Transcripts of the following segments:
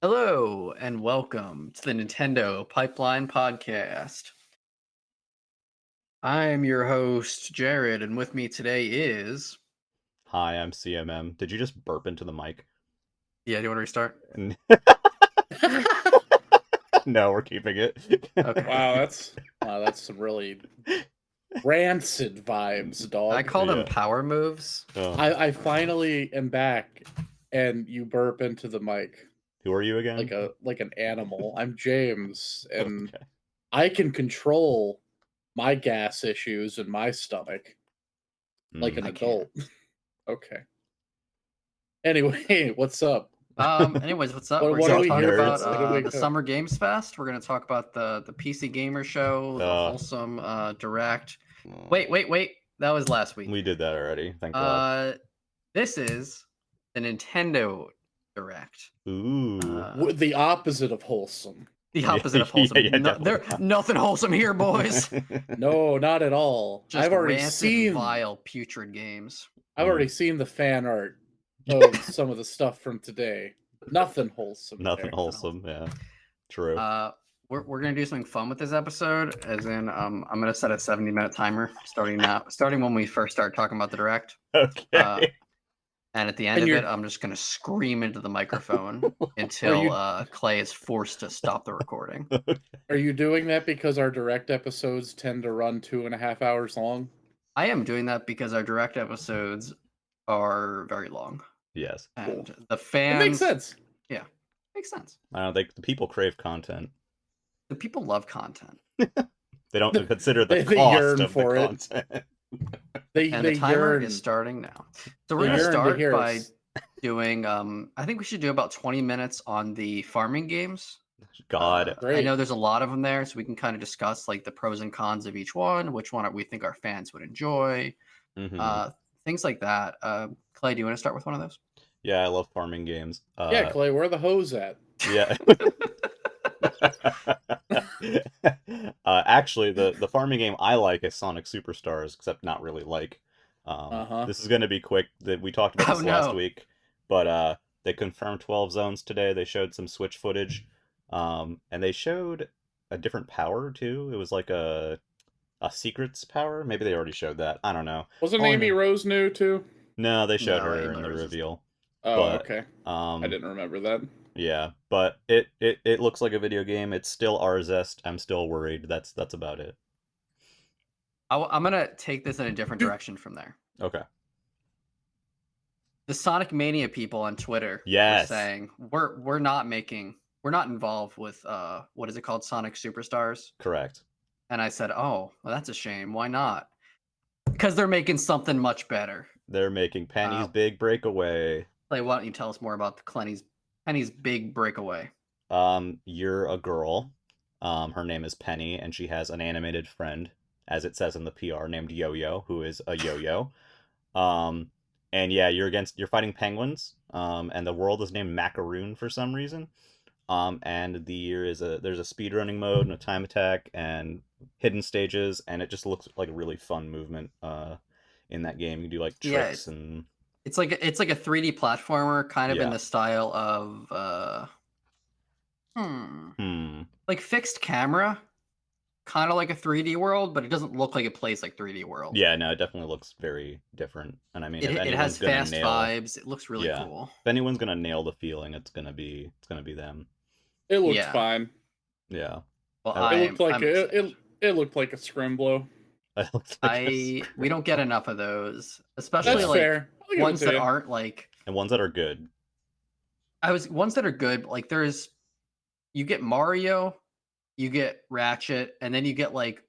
Hello and welcome to the Nintendo Pipeline Podcast. I am your host, Jared, and with me today is. Hi, I'm CMM. Did you just burp into the mic? Yeah, do you want to restart? No, we're keeping it. Okay. Wow, that's some really rancid vibes, dog. I call them Yeah. power moves. Oh. I finally am back, and you burp into the mic Who are you again? like an animal. I'm James, and Okay. I can control my gas issues in my stomach like an I adult. Okay. Anyway, what's up? Anyways, what's up? What We're are going we to talk here for? about What do we the got? Summer Games Fest. We're going to talk about the PC Gamer Show, the wholesome Direct. Wait. That was last week. We did that already. Thank God. This is the Nintendo Direct. Ooh. The opposite of wholesome. The opposite of wholesome. There's nothing wholesome here, boys. No, not at all. Just I've already rancid, seen vile, putrid games. I've already seen the fan art of some of the stuff from today. Nothing wholesome. Nothing wholesome. Yeah, true. We're gonna do something fun with this episode, as in I'm gonna set a 70-minute timer starting when we first start talking about the Direct. Okay. And at the end of it, I'm just gonna scream into the microphone until Clay is forced to stop the recording. Are you doing that because our Direct episodes tend to run 2.5 hours long? I am doing that because our Direct episodes are very long. Yes. And the fans. It makes sense. Yeah, makes sense. I don't think the people crave content. The people love content. They don't consider the they cost yearn of for the it. content. The timer is starting now. So we're gonna start by doing. I think we should do about 20 minutes on the farming games. God, I know there's a lot of them there, so we can kind of discuss like the pros and cons of each which one we think our fans would enjoy, things like that. Clay, do you want to start with one of those? Yeah, I love farming games. Yeah, Clay, where are the hoes at? Yeah. Actually, the farming game I like is Sonic Superstars, except not really like. This is going to be quick. We talked about this last week, but they confirmed 12 zones today. They showed some Switch footage, and they showed a different power too. It was like a secrets power. Maybe they already showed that. I don't know. Wasn't Amy Rose new too? No, they showed her in the reveal. Okay. I didn't remember that. Yeah, but it looks like a video game. It's still Arzest. I'm still worried. That's about it. I'm gonna take this in a different direction from there. Okay. The Sonic Mania people on Twitter were saying we're not involved with what is it called, Sonic Superstars? Correct. And I said, oh, well, that's a shame. Why not? Because they're making something much better. They're making Penny's Big Breakaway. Clay, why don't you tell us more about Penny's Big Breakaway? You're a girl. Her name is Penny, and she has an animated friend, as it says in the PR, named Yo-Yo, who is a yo-yo. And yeah, you're fighting penguins. And the world is named Macaroon for some reason. And there's a speedrunning mode and a time attack and hidden stages, and it just looks like a really fun movement in that game. You can do like tricks and it's like a 3D platformer, kind of in the style of like fixed camera, kind of like a 3D World, but it doesn't look like it plays like 3D World. Yeah, no, it definitely looks very different. And I mean, it has fast vibes. It looks really cool. If anyone's gonna nail the feeling, it's gonna be them. It looked fine. Yeah. Well, it looked like a Scrimblow. We don't get enough of those, especially ones that aren't like, and ones that are good. Ones that are good. Like you get Mario, you get Ratchet, and then you get like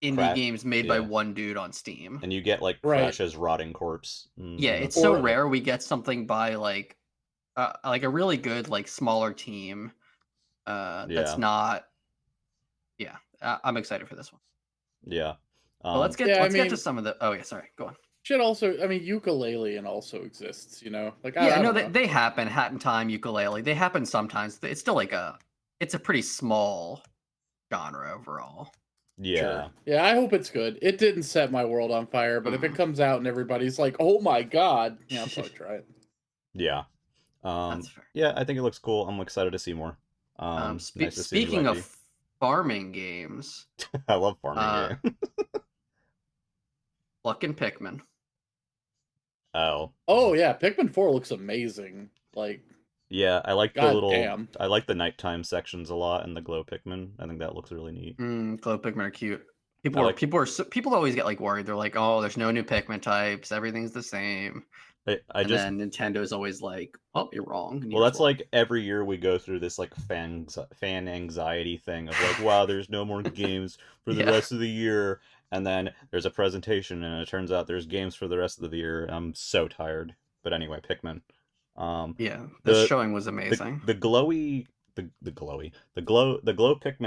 indie games made by one dude on Steam, and you get like Crash's Rotting Corpse. Yeah, it's so rare we get something by like a really good like smaller team. That's not. Yeah, I'm excited for this one. Yeah. But let's get to some of the. Oh yeah, sorry. Go on. Shit. Also, I mean, ukulele and also exists. You know, like they happen. Hat in Time, ukulele. They happen sometimes. It's still like it's a pretty small genre overall. Yeah. Sure. Yeah, I hope it's good. It didn't set my world on fire, but if it comes out and everybody's like, "Oh my god," yeah, I'll probably try it. Yeah. That's fair. Yeah, I think it looks cool. I'm excited to see more. Nice to see a new Speaking IP. of farming games, I love farming games. Fucking Pikmin. Oh. Oh yeah, Pikmin 4 looks amazing. Like, Yeah, I like the god little. damn. I like the nighttime sections a lot and the glow Pikmin. I think that looks really neat. Glow Pikmin are cute. I like- People always get like worried. They're like, oh, there's no new Pikmin types. Everything's the same. And then Nintendo's always like, oh, you're wrong. Well, that's like every year we go through this like fan anxiety thing of like, wow, there's no more games for the rest of the year, and then there's a presentation and it turns out there's games for the rest of the year. I'm so tired. But anyway, Pikmin. Yeah, the showing was amazing. The glow Pikmin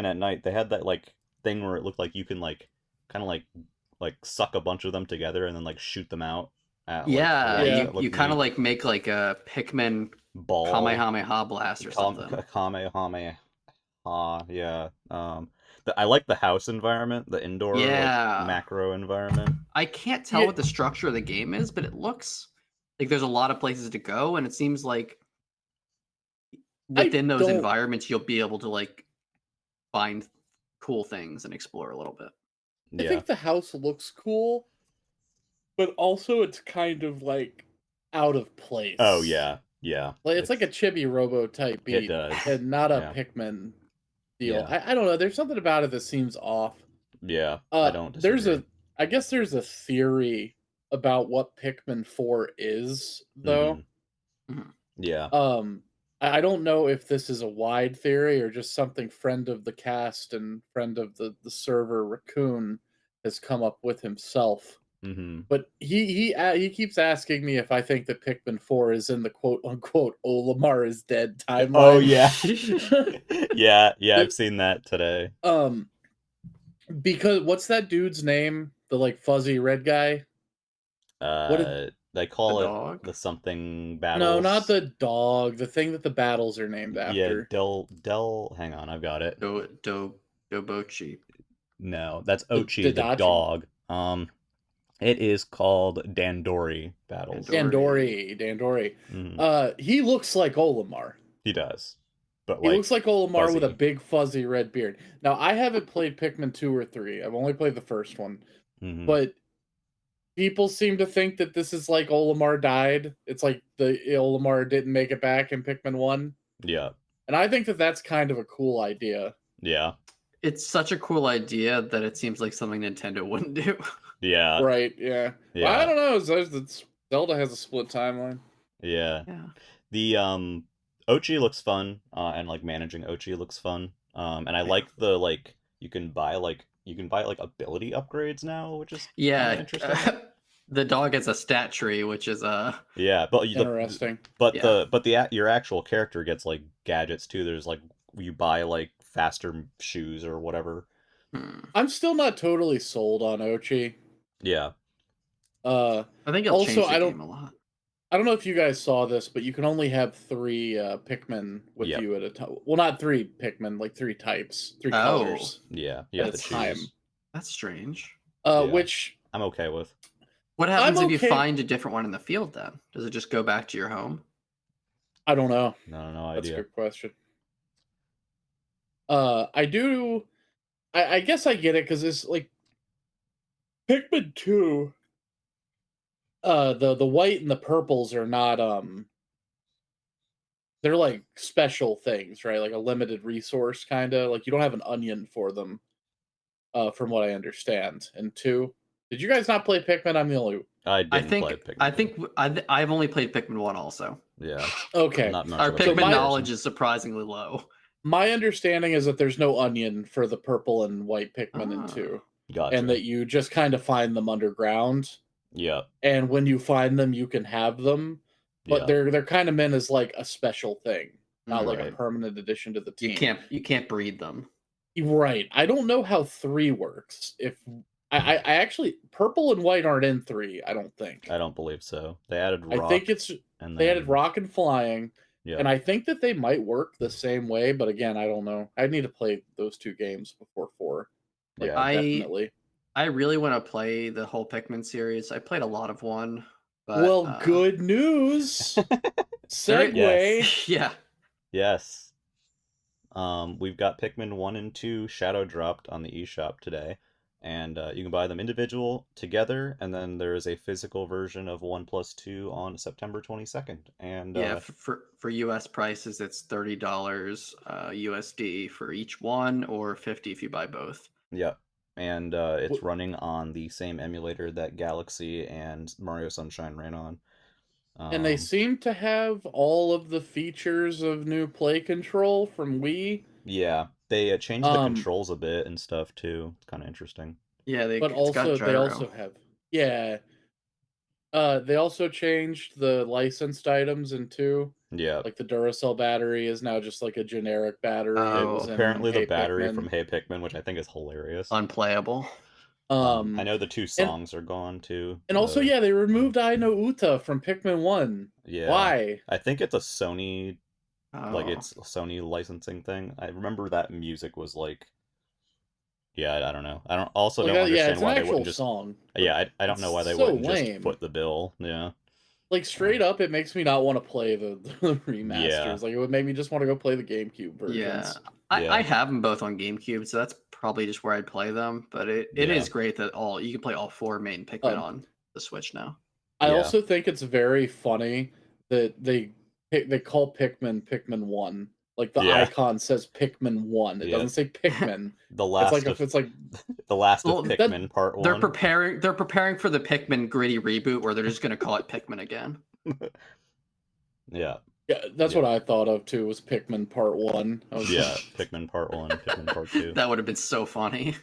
at night. They had that like thing where it looked like you can like kind of like suck a bunch of them together and then like shoot them out. You kind of like make like a Pikmin ball Kamehameha blast or something. Kamehameha, yeah. I like the house environment, the indoor like, macro environment. I can't tell what the structure of the game is, but it looks like there's a lot of places to go, and it seems like within those environments you'll be able to like find cool things and explore a little bit. I think the house looks cool, but also it's kind of like out of place. Oh yeah. Like it's like a Chibi Robo type beat. It does. And not a Pikmin deal. I don't know. There's something about it that seems off. Yeah. I don't disagree. I guess there's a theory about what Pikmin 4 is, though. Mm-hmm. Yeah. I don't know if this is a wide theory or just something friend of the cast and friend of the server Raccoon has come up with himself. Mm-hmm. But he keeps asking me if I think that Pikmin 4 is in the quote unquote Olimar is dead timeline. Oh yeah. yeah, I've seen that today. Because what's that dude's name? The like fuzzy red guy? They call it dog? the something battles. No, not the dog. The thing that the battles are named after. Yeah, Del. Hang on, I've got it. Dobochi. No, that's Ochi, the dog. It is called Dandori Battles. Dandori. Mm-hmm. He looks like Olimar. He does. But he looks like Olimar with a big fuzzy red beard. Now, I haven't played Pikmin 2 or 3. I've only played the first one. Mm-hmm. But people seem to think that this is like Olimar died. It's like the Olimar didn't make it back in Pikmin 1. Yeah. And I think that that's kind of a cool idea. Yeah. It's such a cool idea that it seems like something Nintendo wouldn't do. Yeah. Right, yeah. Well, I don't know. Zelda has a split timeline. Yeah. The Ochi looks fun, and like managing Ochi looks fun. And I like the like you can buy like ability upgrades now, which is interesting. The dog has a stat tree, which is interesting. Your actual character gets like gadgets too. There's like you buy like faster shoes or whatever. I'm still not totally sold on Ochi. Yeah. I think it'll change the game a lot. I don't know if you guys saw this, but you can only have 3 Pikmin with you at a time. Well, not 3 Pikmin, like 3 types, 3 colors. Yeah, at a time. That's strange. Which I'm okay with. What happens if you find a different one in the field? Then does it just go back to your home? I don't know. No idea. That's a good question. I guess I get it because it's like Pikmin 2. The white and the purples are not they're like special things, right? Like a limited resource kind of. Like you don't have an onion for them, from what I understand. And 2, did you guys not play Pikmin? I'm the only. I didn't play Pikmin. I think I've only played Pikmin 1 also. Yeah. Okay. Our Pikmin knowledge is surprisingly low. My understanding is that there's no onion for the purple and white Pikmin in 2. Gotcha. And that you just kind of find them underground. Yeah. And when you find them, you can have them. But they're kind of meant as like a special thing, not like a permanent addition to the team. You can't breed them. Right. I don't know how 3 works. If I actually purple and white aren't in 3, I don't think. I don't believe so. They added rock. I think they added rock and flying. Yeah. And I think that they might work the same way, but again, I don't know. I need to play those 2 games before 4. Like, definitely. I really want to play the whole Pikmin series. I played a lot of 1. But, good news. Segue. Yes. Yeah. Yes. We've got Pikmin 1 and 2 shadow dropped on the eShop today, and you can buy them individual together, and then there is a physical version of 1 plus 2 on September 22nd. And Yeah, for US prices, it's $30 USD for each one, or 50 if you buy both. yeah, and it's running on the same emulator that Galaxy and Mario Sunshine ran on. And they seem to have all of the features of new play control from Wii. Yeah, they changed the controls a bit and stuff too. It's kind of interesting. Yeah, but it's got also gyro. they also have they also changed the licensed items in 2. Yeah. Like the Duracell battery is now just like a generic battery. Oh. Apparently the battery Pikmin. from Hey Pikmin, which I think is hilarious. Unplayable. I know the 2 songs are gone too. And also, they removed I No Uta from Pikmin 1. Yeah. Why? I think it's a Sony, like Oh. it's a Sony licensing thing. I remember that music was like, I don't know. I don't understand why they wouldn't just song. I don't know why they wouldn't just foot the bill. Yeah. Like straight up, it makes me not want to play the remasters. Yeah. Like it would make me just want to go play the GameCube versions. Yeah. I have them both on GameCube, so that's probably just where I'd play them. But it is great that you can play all 4 main Pikmin on the Switch now. I also think it's very funny that they call Pikmin 1. Like the icon says Pikmin 1. It doesn't say Pikmin. The last it's like the last of Pikmin Part 1. They're preparing for the Pikmin gritty reboot where they're just gonna call it Pikmin again. Yeah. Yeah, that's what I thought of too, was Pikmin Part 1. Pikmin Part 1, Pikmin Part 2. That would have been so funny.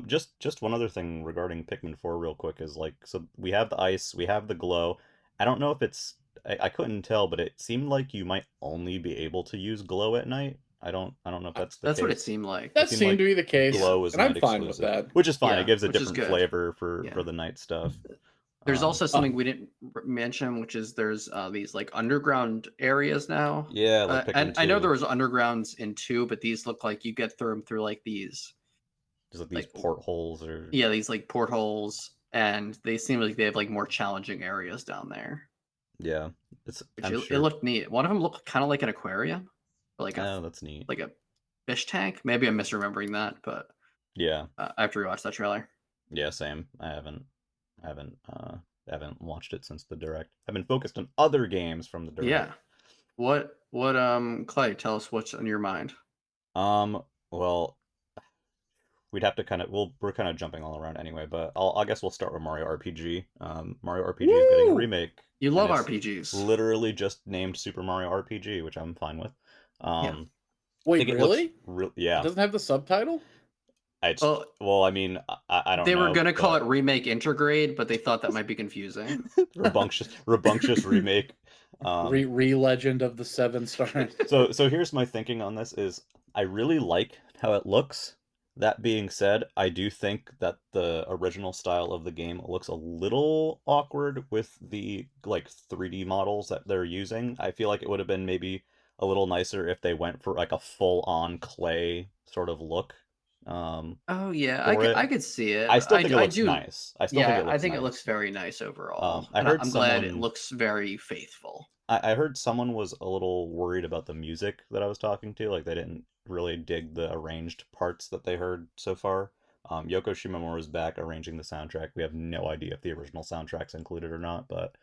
Just one other thing regarding Pikmin 4 real quick is like, so we have the ice, we have the glow. I don't know if it's I couldn't tell, but it seemed like you might only be able to use glow at night. I don't know if that's the case. That's what it seemed like. That seemed to be the case. Glow is and I'm fine exclusive, with that. which is fine. It gives a different flavor for the night stuff. There's also something we didn't mention, which is there's these like underground areas now. Yeah, like and I know there was undergrounds in 2, but these look like you get through them through like these. Just like these portholes or. Yeah, these like portholes, and they seem like they have like more challenging areas down there. Yeah, it looked neat. One of them looked kind of like an aquarium, or like that's neat. Like a fish tank. Maybe I'm misremembering that, but yeah, I have to rewatch that trailer. Yeah, same. I haven't watched it since the direct. I've been focused on other games from the direct. Yeah. What Clay, tell us what's on your mind. Well, we'd have to we're kind of jumping all around anyway, but I guess we'll start with Mario RPG. Mario RPG is getting a remake. You love RPGs. Literally just named Super Mario RPG, which I'm fine with. Wait, really? Yeah. It doesn't have the subtitle? Well, I mean, I don't know. They were going to call it Remake Intergrade, but they thought that might be confusing. Rambunctious remake. Re-Legend of the 7 Stars. So here's my thinking on this is I really like how it looks. That being said, I do think that the original style of the game looks a little awkward with the like 3D models that they're using. I feel like it would have been maybe a little nicer if they went for like a full-on clay sort of look. I could see it. I still think it looks nice. I think it looks very nice overall. I'm glad it looks very faithful. I heard someone was a little worried about the music that I was talking to. Like they didn't really dig the arranged parts that they heard so far. Yoko Shimomura is back arranging the soundtrack. We have no idea if the original soundtrack's included or not, but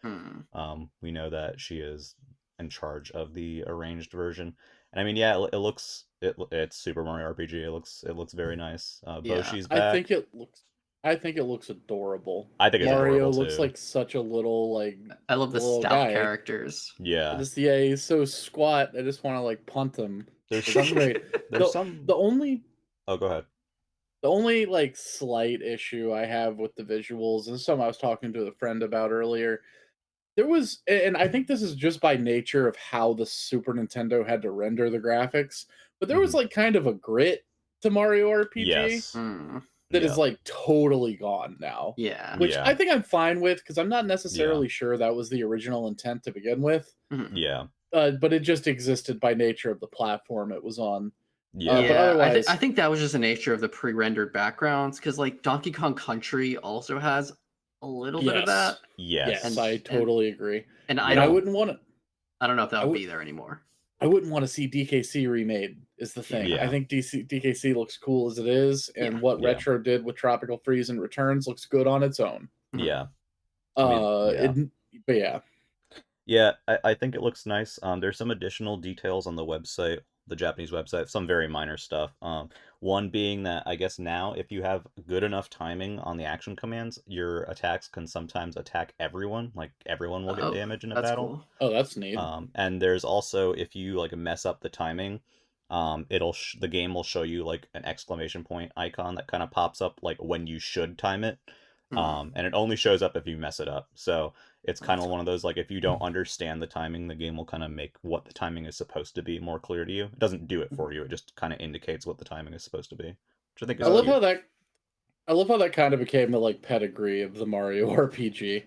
we know that she is in charge of the arranged version. And I mean, yeah, it's Super Mario RPG. It looks very nice. Boshi's back. I think it looks adorable. I think it's Mario adorable looks too. like such a little like. I love the stout characters. Yeah. He's so squat. I just want to like punt him. There's great. The only. Oh, go ahead. The only like slight issue I have with the visuals, and something I was talking to a friend about earlier. There was, and I think this is just by nature of how the Super Nintendo had to render the graphics, but there was like kind of a grit to Mario RPG. Yes. That is like totally gone now. Yeah. Which I think I'm fine with because I'm not necessarily sure that was the original intent to begin with. Yeah. But it just existed by nature of the platform it was on. Yeah. But otherwise, I think that was just the nature of the pre-rendered backgrounds because like Donkey Kong Country also has a little bit of that. Yes. I totally agree. And I wouldn't want it. I don't know if that I would would- be there anymore. I wouldn't want to see DKC remade. Is the thing. Yeah. I think DKC looks cool as it is, and Yeah. what Yeah. Retro did with Tropical Freeze and Returns looks good on its own. Yeah. I mean, But yeah. Yeah, I think it looks nice. There's some additional details on the website, the Japanese website, some very minor stuff. One being that I guess now if you have good enough timing on the action commands, your attacks can sometimes attack everyone. Like everyone will get damage in a that's battle. cool. Oh, that's neat. And there's also if you like mess up the timing, the game will show you like an exclamation point icon that kind of pops up like when you should time it. And it only shows up if you mess it up. So it's kind of one of those like if you don't understand the timing, the game will kind of make what the timing is supposed to be more clear to you. It doesn't do it for you. It just kind of indicates what the timing is supposed to be, which I think is I love cute. how that kind of became the like pedigree of the Mario RPG.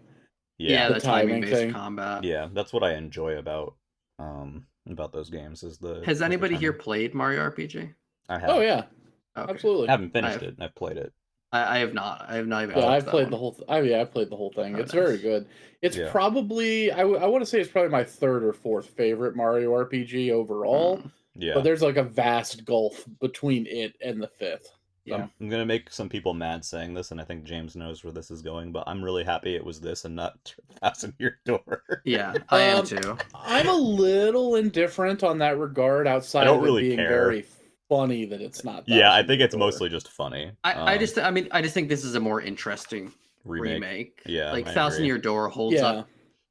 Yeah, The the timing timing based thing. combat. Yeah, that's what I enjoy about those games is the Has anybody here timing. played Mario RPG? I have. Oh yeah, Okay. absolutely. I haven't finished it. I've played it. I have not. I have not even. Yeah, touched I've that played one. the whole. I've played the whole thing. Oh, It's very nice. good. It's Yeah. probably I want to say it's probably my third or fourth favorite Mario RPG overall. Yeah. But there's like a vast gulf between it and the fifth. Yeah. I'm gonna make some people mad saying this, and I think James knows where this is going, but I'm really happy it was this and not Thousand Year Door. Yeah, I am too. I'm a little indifferent on that regard. Outside I don't of it really being care. very funny that it's not. Yeah, I 1000 think Year it's Door. mostly just funny. I just think this is a more interesting remake. Yeah, like I 1000 agree. Year Door holds Yeah. up.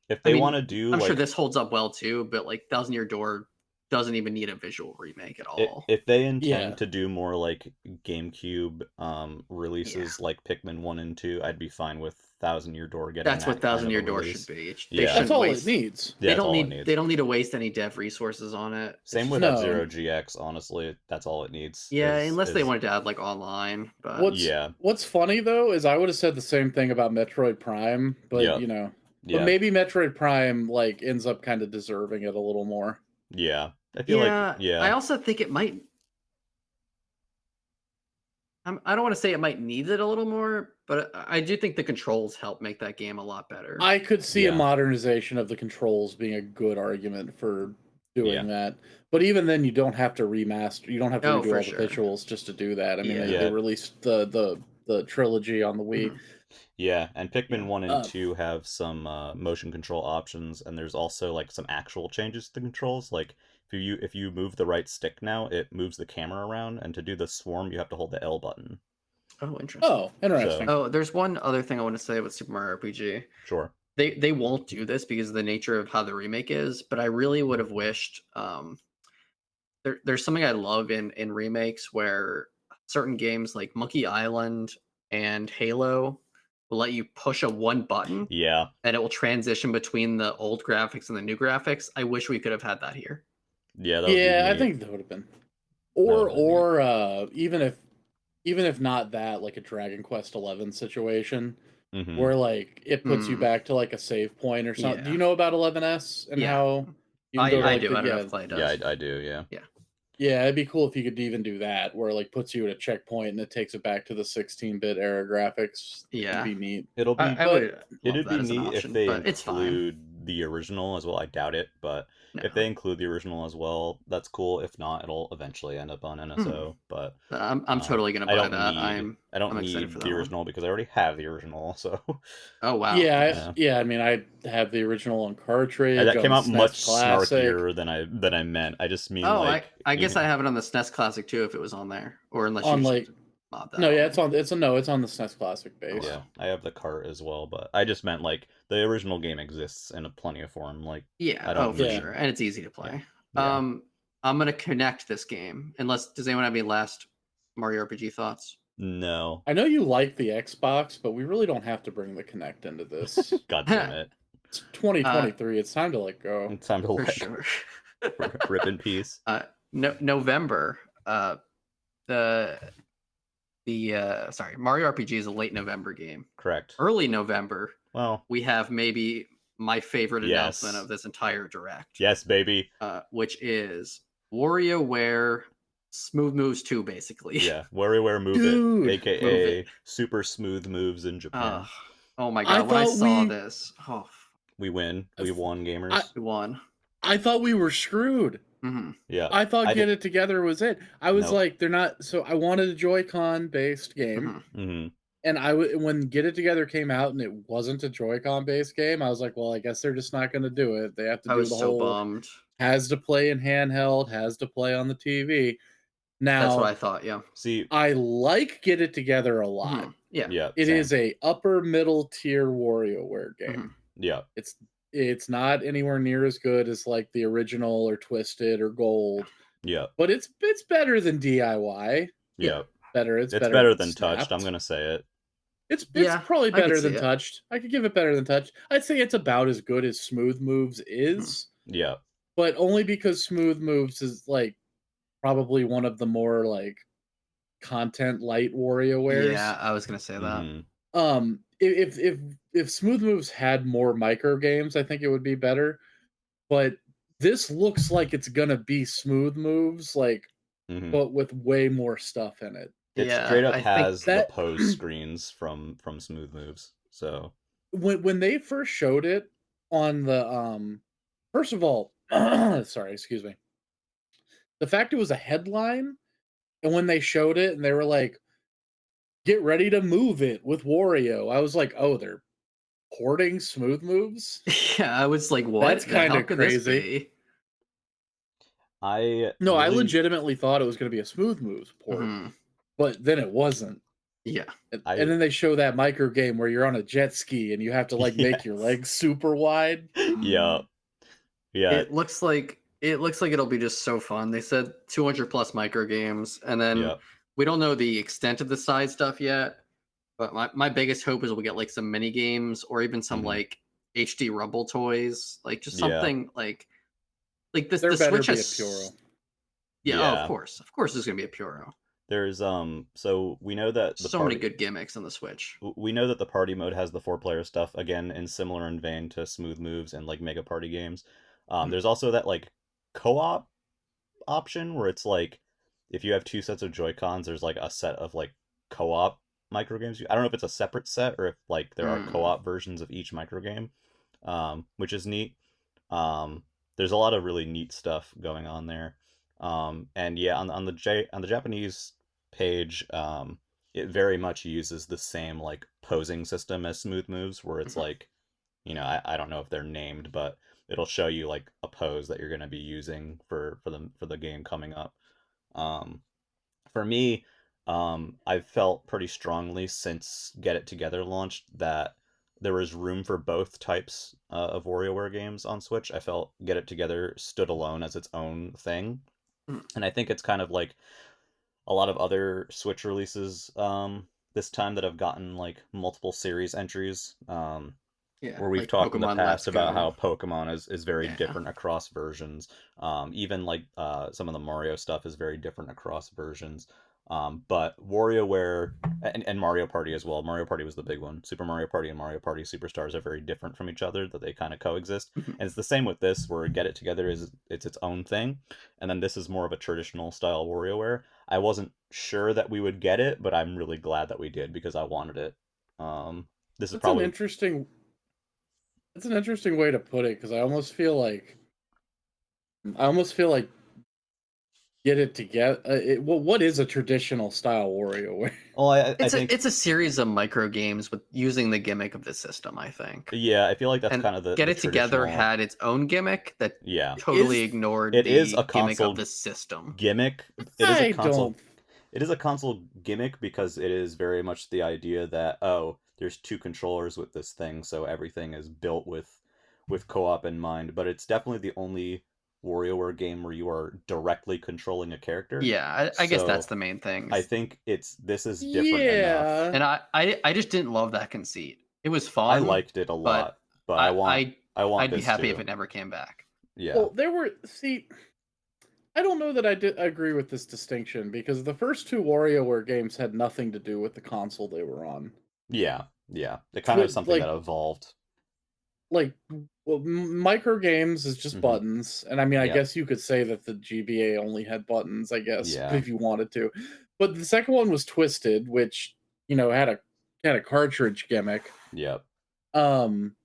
If they want to do, I'm like, sure this holds up well too, but like 1000 Year Door doesn't even need a visual remake at all. if they intend Yeah. to do more like GameCube releases like Pikmin 1 and 2, I'd be fine with 1000 Year Door getting That's what that kind 1000 of Year a Door release. should be. Yeah. That's all waste, it needs. Yeah, they that's don't all it need needs. they don't need to waste any dev resources on it. Same with No. F-Zero GX, honestly, that's all it needs. Yeah, is- unless they is- wanted to add like online. But What's funny though is I would have said the same thing about Metroid Prime, but Yeah. you know, Yeah. but maybe Metroid Prime like ends up kind of deserving it a little more. Yeah. I feel like, yeah. I also think it might. I don't want to say it might need it a little more, but I do think the controls help make that game a lot better. I could see a Yeah. modernization of the controls being a good argument for doing Yeah. that. But even then, you don't have to remaster. You don't have to Oh, redo for all sure. the visuals just to do that. I mean, Yeah. they released the trilogy on the Wii. Mhm. Yeah, and Pikmin Yeah. 1 and 2 have some motion control options, and there's also like some actual changes to the controls. Like if you move the right stick now, it moves the camera around, and to do the swarm, you have to hold the L button. Oh, interesting. Oh, interesting. Oh, there's one other thing I want to say with Super Mario RPG. Sure. They won't do this because of the nature of how the remake is, but I really would have wished there's something I love in remakes where certain games like Monkey Island and Halo will let you push a one button Yeah. and it will transition between the old graphics and the new graphics. I wish we could have had that here. Yeah, that would be Yeah, I neat. think that would have been. would've been Or even if not that, like a Dragon Quest 11 situation Mhm. where like it puts you back to like a save point or something. Do Yeah. you know about 11S and Yeah. how you can go to, I like, do. the- I don't know yeah, if Clay does. Yeah, I do, yeah. Yeah, it'd be cool if you could even do that, where it like puts you at a checkpoint and it takes it back to the 16-bit era graphics. Yeah. It'd be neat. It'll be I would love it'd that be as an neat if option, they but it's fine. include the original as well. I doubt it, but No. if they include the original as well, that's cool. If not, it'll eventually end up on NSO. But I'm totally gonna I buy don't that. need I'm excited need for the that one. original because I already have the original. So Oh wow. Yeah, I mean, I have the original on cartridge. that came on out SNES much Classic. snarkier than I meant. I just mean Oh, like I guess even- I have it on the SNES Classic too if it was on there, or unless On, you like- mod that. No, yeah, on it's on the SNES Classic base. Yeah, I have the cart as well, but I just meant like the original game exists in a plenty of form. Like Yeah. I don't Oh, for need- sure, and it's easy to play. Yeah. I'm gonna connect this game. Does anyone have any last Mario RPG thoughts? no, I know you like the Xbox, but we really don't have to bring the Kinect into this. God damn it, It's 2023. It's time to let go. it's time to For let sure. rip in peace. November. Sorry, Mario RPG is a late November game. Correct. Early November, Well, we have maybe my favorite Yes. announcement of this entire direct. yes, baby. Which is WarioWare Smooth Moves 2, basically. Yeah, WarioWare Move Dude. It, aka Move It. super smooth moves in Japan. Oh my I god, when I thought saw we- this, We win. We won, gamers. we won. I thought we were screwed. Mm-hmm. Yeah. I thought Get It Together was it. I was Nope. like, they're not. So I wanted a Joy-Con based game, Mm-hmm. and when Get It Together came out and it wasn't a Joy-Con based game, I was like, well, I guess they're just not going to do it. They have to I do was the so whole bummed. has to play in handheld, has to play on the TV. That's what Now, I thought. Yeah. See, I like Get It Together a lot. Mm-hmm. Yeah. yeah, It same. is a upper middle tier WarioWare game. Mm-hmm. Yeah. It's not anywhere near as good as like the original or Twisted or Gold. Yeah. But it's better than DIY. Yeah. It's better than Snapped. Touched. I'm gonna say it. It's Yeah, probably I could better see than it. Touched. I could give it better than Touched. I'd say it's about as good as Smooth Moves is, Yeah. but only because Smooth Moves is like probably one of the more like content light WarioWares. Yeah, I was gonna say that. Mhm. If Smooth Moves had more micro games, I think it would be better. But this looks like it's gonna be Smooth Moves, like, Mhm. but with way more stuff in it. It Yeah, straight up I has think the pose screens from Smooth Moves. So When they first showed it on the first of all, sorry, excuse me. The fact it was a headline, and when they showed it and they were like, "Get ready to move it with Wario," I was like, "Oh, they're porting Smooth Moves." yeah, I was like, what? That's the hell kinda could this crazy. be? I I really, legitimately thought it was going to be a Smooth Moves port, Mhm. but then it wasn't. Yeah. And then they show that micro game where you're on a jet ski and you have to like make your Yes. legs super wide. Yeah. Yeah. It looks like it'll be just so fun. They said 200 plus micro games, and then Yeah. we don't know the extent of the side stuff yet. But my biggest hope is we'll get like some mini games or even some Mhm. like HD Rumble toys, like just Yeah. something like this. There The better Switch be a has Puro. Yeah, oh, Yeah. of course, there's gonna be a Puro. There's so we know that the So party many good gimmicks on the Switch. we know that the party mode has the 4-player stuff again in similar in vein to Smooth Moves and like Mega Party games. There's also that like co-op option where it's like if you have two sets of Joy-Cons, there's like a set of like co-op micro games. I don't know if it's a separate set or if like there are co-op versions of each micro game, which is neat. There's a lot of really neat stuff going on there. And yeah, on the Japanese page, it very much uses the same like posing system as Smooth Moves, where it's like, I don't know if they're named, but it'll show you like a pose that you're going to be using for the game coming up. Um, for me, I've felt pretty strongly since Get It Together launched that there was room for both types of WarioWare games on Switch. I felt Get It Together stood alone as its own thing, and I think it's kind of like a lot of other Switch releases this time that have gotten like multiple series entries. Yeah, Where we've like talked in the Pokemon past Let's about Go. how Pokemon is very Yeah. different across versions. Even like some of the Mario stuff is very different across versions. But WarioWare and Mario Party as well. Mario Party was the big one. Super Mario Party and Mario Party Superstars are very different from each other, that they kind of coexist. Mhm. And it's the same with this, where Get It Together it's its own thing, and then this is more of a traditional style WarioWare. I wasn't sure that we would get it, but I'm really glad that we did because I wanted it. This is That's an probably interesting. It's an interesting way to put it because I almost feel like Get It Together. What is a traditional style WarioWare? well, I think It's a series of micro games with using the gimmick of the system, I think. yeah, I feel like that's And kind of Get the It Together traditional. had its own gimmick that Yeah, totally ignored it is the a gimmick of console the system. gimmick. It is a I console. don't. It is a console gimmick because it is very much the idea that there's two controllers with this thing, so everything is built with co-op in mind. But it's definitely the only WarioWare game where you are directly controlling a character. Yeah, I guess that's So the main thing. I think this is different enough. Yeah. And I just didn't love that conceit. It was fun. I liked it a lot, but I want I'd be this happy too. if it never came back. Yeah. Well, I don't know that I agree with this distinction because the first two WarioWare games had nothing to do with the console they were on. Yeah. It kind of is something that evolved. Like, well, micro games is just Mhm. buttons, and I mean, I Yep. guess you could say that the GBA only had buttons, I guess, Yeah. if you wanted to. But the second one was Twisted, which had a cartridge gimmick. Yep. Um,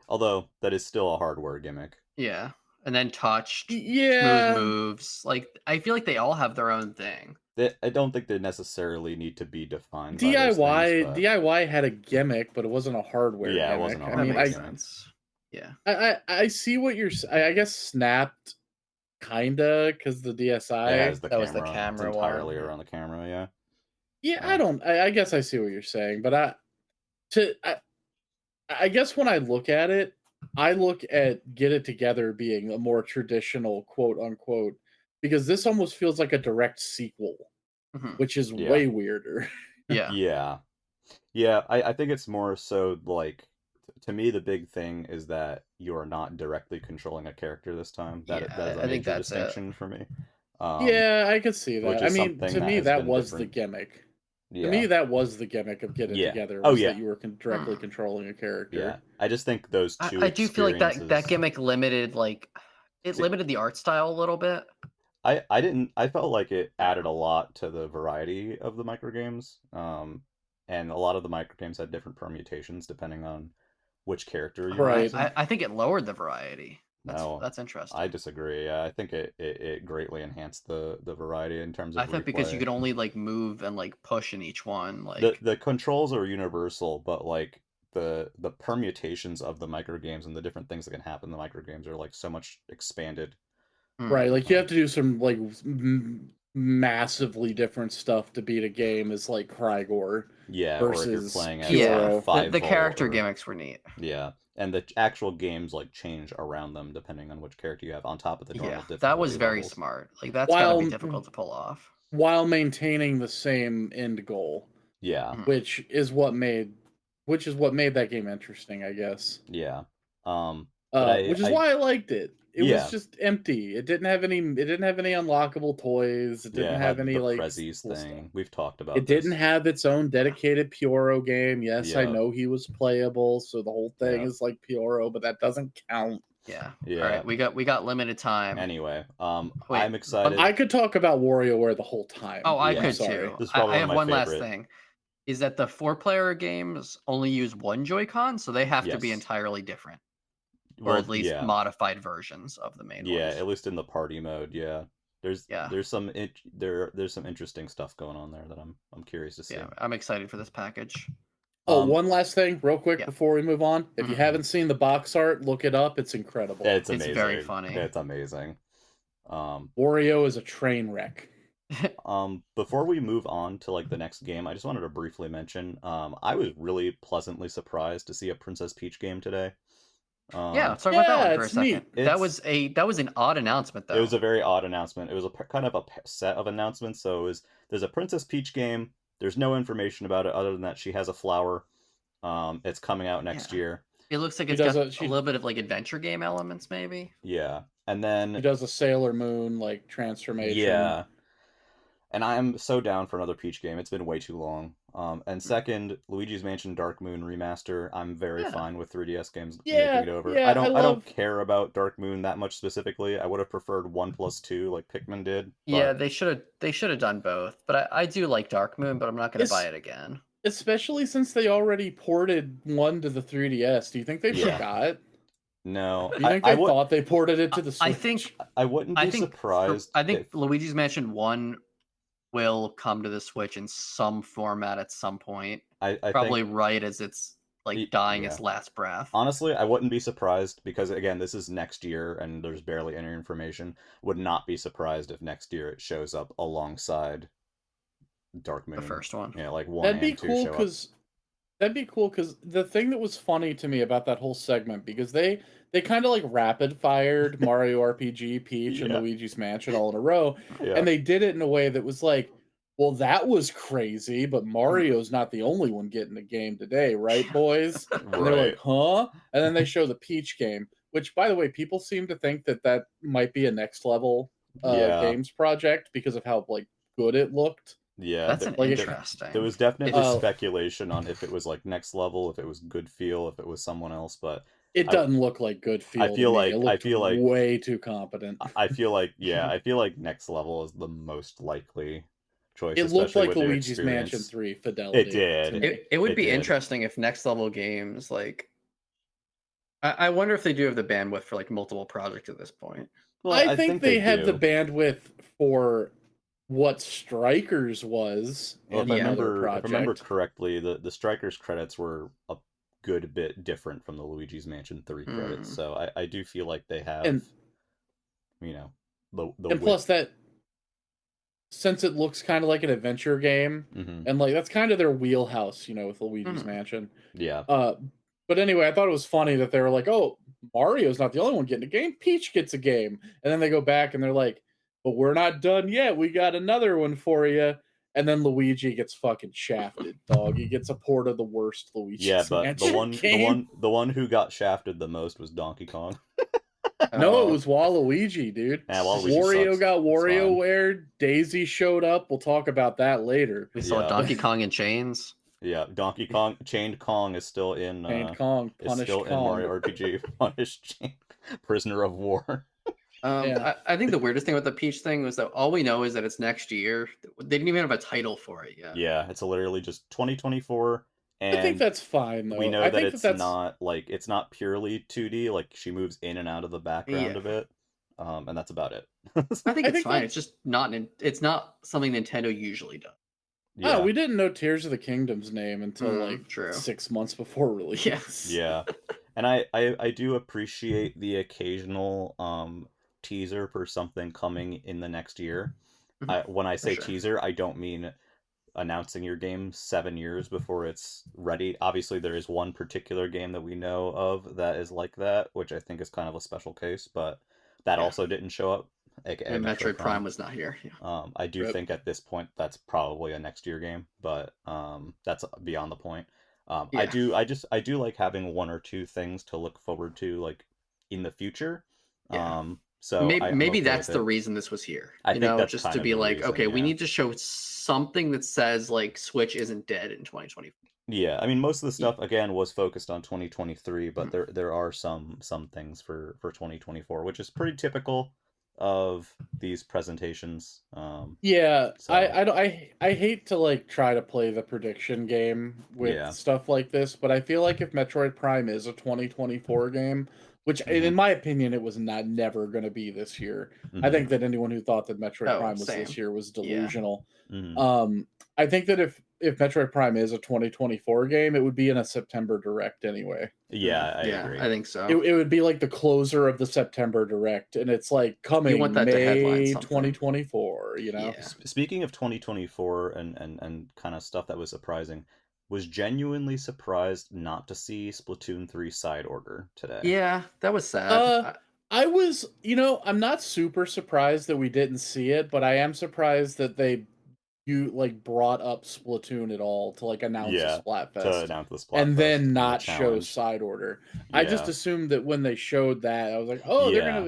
Although that is still a hardware gimmick. Yeah. and then touched, smooth Yeah, moves. Like I feel like they all have their own thing. I don't think they necessarily need to be defined by those DIY things, but DIY had a gimmick, but it wasn't a hardware yeah, it gimmick. wasn't a I That mean, hardware makes gimmick. sense. Yeah. I see what you're. I guess Snapped kinda because the It DSi. has the That was the camera. It's camera entirely one. around the camera, yeah. Yeah, So, I don't. I guess I see what you're saying, but I guess when I look at it, I look at Get It Together being a more traditional quote unquote because this almost feels like a direct sequel, Mhm. which is yeah. way weirder. Yeah. Yeah. Yeah, I think it's more so like to me the big thing is that you are not directly controlling a character this time. That Yeah, is a I think major that's it. distinction for me. Um, Yeah, I could see which that. I is mean, something to that me, has that been was the different. gimmick. To Yeah. me, that was the gimmick of Get It Yeah. Together Oh was yeah. that you were directly Hmm. controlling a Yeah. character. I just think those two I do feel like that experiences gimmick limited it See, limited the art style a little bit. I didn't I felt like it added a lot to the variety of the microgames. And a lot of the microgames had different permutations depending on which character you were Right. using. I think it lowered the variety. No, That's I interesting. disagree. I think it greatly enhanced the variety in terms of I thought because you replay. could only move and push in each one, The controls are universal, but like the permutations of the microgames and the different things that can happen in the microgames are like so much expanded. Right. hmm. Like you have to do some massively different stuff to beat a game as like Krygor Yeah, or if you're versus playing as Yeah, Pyoro. 5 the volt character or gimmicks were neat. yeah, and the actual games like change around them depending on which character you have on top of the Yeah, normal that was difficulty very levels. smart. That's got to be While difficult to pull off. while maintaining the same end goal, Yeah. Mhm. which is what made that game interesting, I guess. Yeah. But Which is I why I liked it. It was yeah, just empty. It didn't have any unlockable toys. It yeah, didn't it have had any the like Prezzies cool stuff. thing. We've talked about It didn't this. have its own dedicated Pyoro game. Yes, I Yeah. know he was playable, so the whole thing Yeah. is like Pyoro, but that doesn't count. Yeah. All Yeah. right, we got limited time. Anyway, Wait, I'm excited. I could talk about WarioWare the whole time. oh, I I'm Yeah. could sorry. too. This is I probably one of have my one last favorite. thing. Is that the 4-player games only use one Joy-Con, so they have to be Yes. entirely different, or Well, at least yeah. modified versions of the main Yeah, ones. at least in the party mode, yeah. Yeah, There's some there's some interesting stuff going on there that I'm curious to see. yeah, I'm excited for this package. Oh, Um one last thing, real quick Yeah. before we move on. If you Mhm. haven't seen the box art, look it up. It's incredible. it's It's very amazing. funny. It's amazing. Wario is a train wreck. Before we move on to like the next game, I just wanted to briefly mention I was really pleasantly surprised to see a Princess Peach game today. Yeah, let's talk about that Yeah, one for a it's neat. second. That was an odd announcement, It was though. a very odd announcement. It was kind of a set of announcements. So there's a Princess Peach game. There's no information about it other than that she has a flower. It's coming out next Yeah. year. It looks like She it's does got a a little bit of adventure game elements, maybe. Yeah, and she then does a Sailor Moon like transformation. yeah, and I'm so down for another Peach game. It's been way too long. And second, Luigi's Mansion Dark Moon remaster. I'm very Yeah. fine with 3DS games Yeah, making it over. yeah, I don't care about Dark Moon that much specifically. I would have preferred 1+2 like Pikmin did. Yeah, But they should have done both. But I do like Dark Moon, but I'm not going to buy It's it again. especially since they already ported one to the 3DS. Do you think they Yeah. forgot? no, Do you think they thought they ported it to the Switch? I think I wouldn't be surprised. If, Luigi's Mansion 1 will come to the Switch in some format at some point. I Probably think right as it's dying yeah. its last breath. Honestly, I wouldn't be surprised because again, this is next year and there's barely any information. Would not be surprised if next year it shows up alongside Dark Moon. The first one. Yeah, like 1 That'd be and 2 cool show up. because the thing that was funny to me about that whole segment because they kind of like rapid fired Mario RPG, Peach, and Yeah. Luigi's Mansion all in a row, Yeah. and they did it in a way that was like, well, that was crazy, but Mario's not the only one getting the game today, right, boys? And they're like, Right. huh? And then they show the Peach game, which, by the way, people seem to think that might be a next level Yeah. games project because of how like good it looked. Yeah. That's an interesting. There was definitely Oh. speculation on if it was like next level, if it was good feel, if it was someone else, but It doesn't look like good feel. I feel to me. like It looked way too competent. I feel like I feel like next level is the most likely choice. It looked especially like with the Luigi's Mansion experience. 3 fidelity. It did. to me. It would It be did. interesting if next level games I wonder if they do have the bandwidth for like multiple projects at this point. Well, I I think think they they had the do. bandwidth for what Strikers was Well, and if I another remember project. correctly, the Strikers credits were a good bit different from the Luigi's Mansion 3 credits. Hmm. So I do feel like they have, And you know, the and width. plus that, since it looks kind of like an adventure game, Hmm. and like that's kind of their wheelhouse, with Luigi's Mhm. Mansion. Yeah. But anyway, I thought it was funny that they were like, "Oh, Mario's not the only one getting a game. Peach gets a game," and then they go back and they're like, "But we're not done yet. We got another one for you." And then Luigi gets fucking shafted, dog. He gets a port of the worst Yeah, Luigi's but the Mansion one the game. one the one who got shafted the most was Donkey Kong. No, it Oh, was Waluigi, dude. Yeah, Waluigi Wario sucks. got It's fine. WarioWare. Daisy showed up. We'll talk about that later. we saw Yeah. Donkey Kong in chains. Yeah, Donkey Kong Chained Kong is still Chained Kong, punished Kong. Mario RPG Punished Prisoner of War. Yeah. I think the weirdest thing with the Peach thing was that all we know is that it's next year. They didn't even have a title for it yet. Yeah, it's literally just 2024, I think and that's fine, we though. know I that think it's that's not like it's not purely 2D. Like she moves in and out of the background Yeah. a bit, and that's about it. I think I it's think fine. that It's just not. It's not something Nintendo usually does. Yeah, we didn't know Tears of the Kingdom's name until like True. 6 months before release. Yes. yeah, and I do appreciate the occasional teaser for something coming in the next year. When I For say sure. teaser, I don't mean announcing your game 7 years before it's ready. Obviously, there is one particular game that we know of that is like that, which I think is kind of a special case, but that Yeah. also didn't show up, aka And Metroid Metroid Prime was not here. Yeah. I do Rip. think at this point that's probably a next year game, but that's beyond the point. Yeah. I do like having one or two things to look forward to like in the future. Yeah. So I'm Maybe okay that's with the it. reason this was here. I think that's just kind to of be the like, reason, okay, we yeah. need to show something that says like Switch isn't dead in 2020. Yeah, I mean most of the stuff again was focused on 2023, but Mhm. there are some things for 2024, which is pretty typical of these presentations. Yeah, So I hate to like try to play the prediction game with yeah. stuff like this, but I feel like if Metroid Prime is a 2024 game, which Hmm. in my opinion it was not never going to be this year. I Hmm. think that anyone who thought that Metroid Oh, Prime was this same. year was Yeah. delusional. Hmm. I think that if Metroid Prime is a 2024 game, it would be in a September Direct anyway. Yeah, I Yeah, agree. I think so. It would be like the closer of the September Direct, and it's like You want coming that to headline May something. 2024. Yeah. Speaking of 2024 and kind of stuff that was surprising, was genuinely surprised not to see Splatoon 3 Side Order today. Yeah, that was sad. I was, I'm not super surprised that we didn't see it, but I am surprised that you like brought up Splatoon at all to like announce Yeah, a Splatfest to announce the Splatfest and then and the not show challenge. Side Order. I just Yeah. assumed that when they showed that, I was like, oh, Yeah.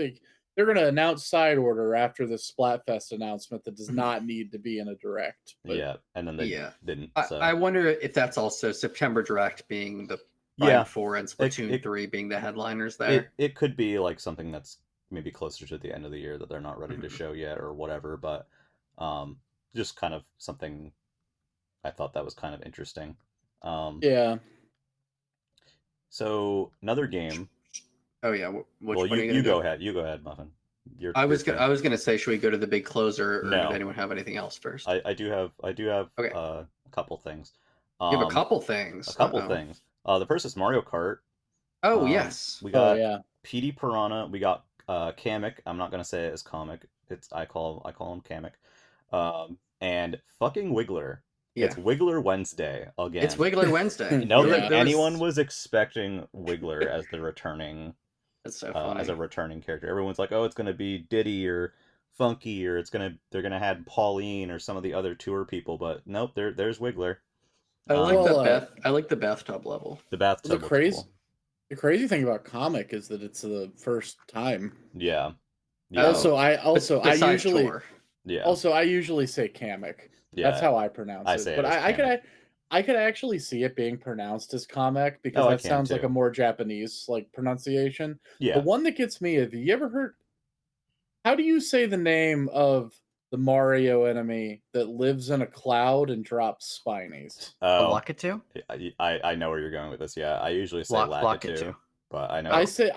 they're gonna announce Side Order after the Splatfest announcement that does not need to be in a direct. But Yeah, and then they didn't. So I wonder if that's also September Direct being the Prime yeah, 4 and Splatoon 3 being the headliners there. it could be like something that's maybe closer to the end of the year that they're not ready to show yet or whatever, but just kind of something I thought that was kind of interesting. yeah. So another game. Oh yeah, which Well, one are you gonna go do? ahead. You go ahead, Muffin. I was gonna say, should we go to the big closer, or No. did anyone have anything else first? I do have Okay. a couple things. You have a couple things. A couple things. The first is Mario Kart. Oh yes. We got yeah. PD Piranha. We got Kamek. I'm not gonna say it as comic. I call him Kamek. And fucking Wiggler. Yeah. It's Wiggler Wednesday again. It's Wiggler Wednesday. No, Yeah. anyone was expecting Wiggler as the returning That's so funny. as a returning character. Everyone's like, oh, it's gonna be Diddy or Funky, or they're gonna have Pauline or some of the other tour people, but nope, there's Wiggler. I like Well, I like the bathtub level. The bathtub. The looks crazy, cool. the crazy thing about comic is that it's the first time. Yeah. Also, I Besides usually tour. Yeah. also I usually say Kamek. Yeah. That's how I pronounce I it. say But it as I could actually see it being pronounced as Kamek because Oh, I that can sounds like too. a more Japanese like pronunciation. Yeah. The one that gets me, have you ever heard, how do you say the name of the Mario enemy that lives in a cloud and drops spinies? A Oh, Lakitu? I know where you're going with this. Yeah, I usually say Lakitu. Lakitu, but I know I say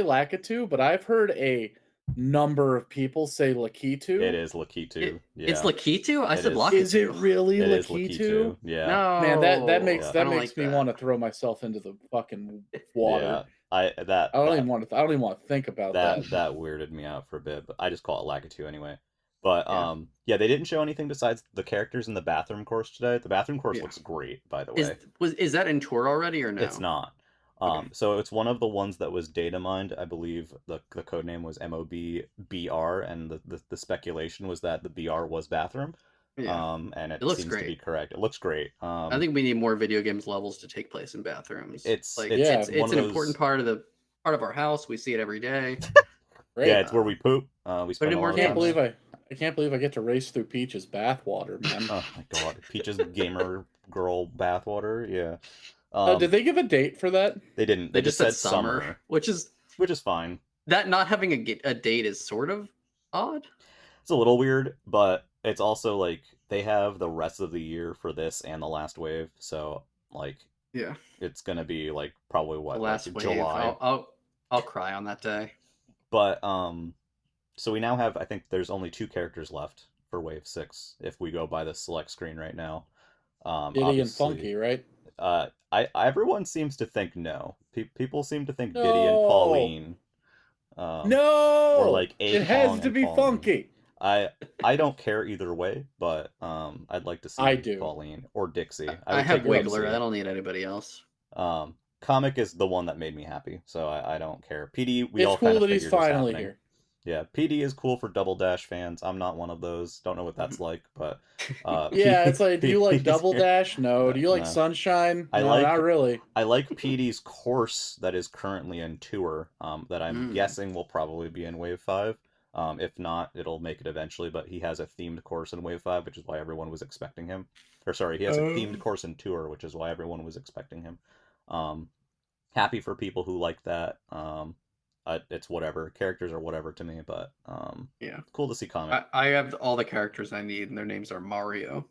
Lakitu, but I've heard a number of people say Lakitu. it is Lakitu. Yeah, It's Lakitu? I It said is. Lakitu. Is it really it is Lakitu? Lakitu. Yeah. No. Man, that makes I don't makes like me that. want to throw myself into the fucking water. Yeah. I don't even want to think about that. that weirded me out for a bit, but I just call it Lakitu anyway. But Yeah. yeah, they didn't show anything besides the characters in the bathroom course today. The bathroom course Yeah. looks great, by the way. Is that in tour already or no? It's not. Okay. So it's one of the ones that was data mined. I believe the code name was MOBBR, and the speculation was that the BR was bathroom. Yeah. And it looks seems to be great. correct. It looks great. I think we need more video games levels to take place in bathrooms. It's like it's it's one an of important part of our house. We see it every day. Great. Yeah, it's where we poop. We spend in a more lot of games. time. I can't believe I get to race through Peach's bathwater, man. Oh my god, Peach's gamer girl bathwater. Yeah. Did they give a date for that? They didn't. They They just said summer, which is fine. That not having a date is sort of odd. It's a little weird, but it's also like they have the rest of the year for this and the last wave, so like Yeah, it's gonna be like probably what, the last like wave. July. I'll cry on that day. But so we now have, I think there's only 2 characters left for wave 6 if we go by the select screen right now. Diddy and Funky, right? Everyone seems to think no. People seem to think No. Diddy and Pauline. No, or like it has Akong to and be Pauline. Funky. I don't care either way, but I'd like to see I do. Pauline or Dixie. I would have take Wiggler. Dixie. I don't need anybody else. Comic is the one that made me happy, so I don't care. PD, we It's all cool kind of that he's figured was finally happening. here. Yeah, PD is cool for Double Dash fans. I'm not one of those. Don't know what that's like, but Yeah, it's like, do you like PD's Double here. Dash? No. Do you like No. Sunshine? I No, like- not really. I like PD's course that is currently in tour, that I'm Mm. guessing will probably be in Wave 5. If not, it'll make it eventually, but he has a themed course in Wave 5, which is why everyone was expecting him. Or sorry, he has a themed course in tour, which is why everyone was expecting him. Happy for people who like that. It's whatever. Characters are whatever to me, but Yeah, cool to see Comic. I have all the characters I need, and their names are Mario.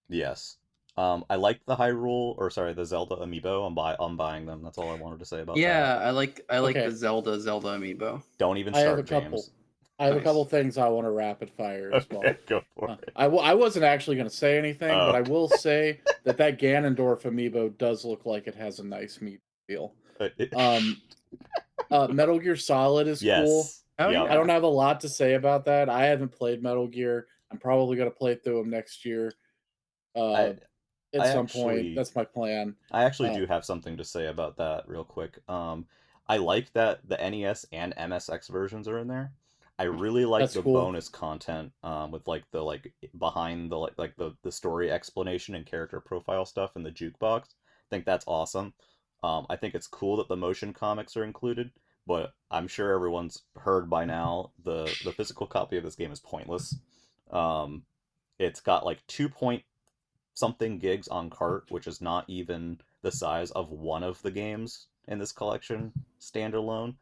Yes. I like the the Zelda amiibo. I'm buying them. That's all I wanted to say about that. Yeah, I like Okay. the Zelda amiibo. Don't even I have start, a couple. James. I have Nice. a couple things I want to rapid fire as well. Okay, go for it. I wasn't actually going to say anything, but I Okay. will say that Ganondorf amiibo does look like it has a nice meat feel. Metal Gear Solid is yes. cool. Oh, Yep. yeah. I don't have a lot to say about that. I haven't played Metal Gear. I'm probably going to play through them next year. At some point. That's my plan. I actually do have something to say about that real quick. I like that the NES and MSX versions are in there. I really like That's the cool. bonus content with like the behind the like the story explanation and character profile stuff in the jukebox. I think that's awesome. I think it's cool that the motion comics are included, but I'm sure everyone's heard by now the physical copy of this game is pointless. It's got like 2-point-something gigs on cart, which is not even the size of one of the games in this collection standalone.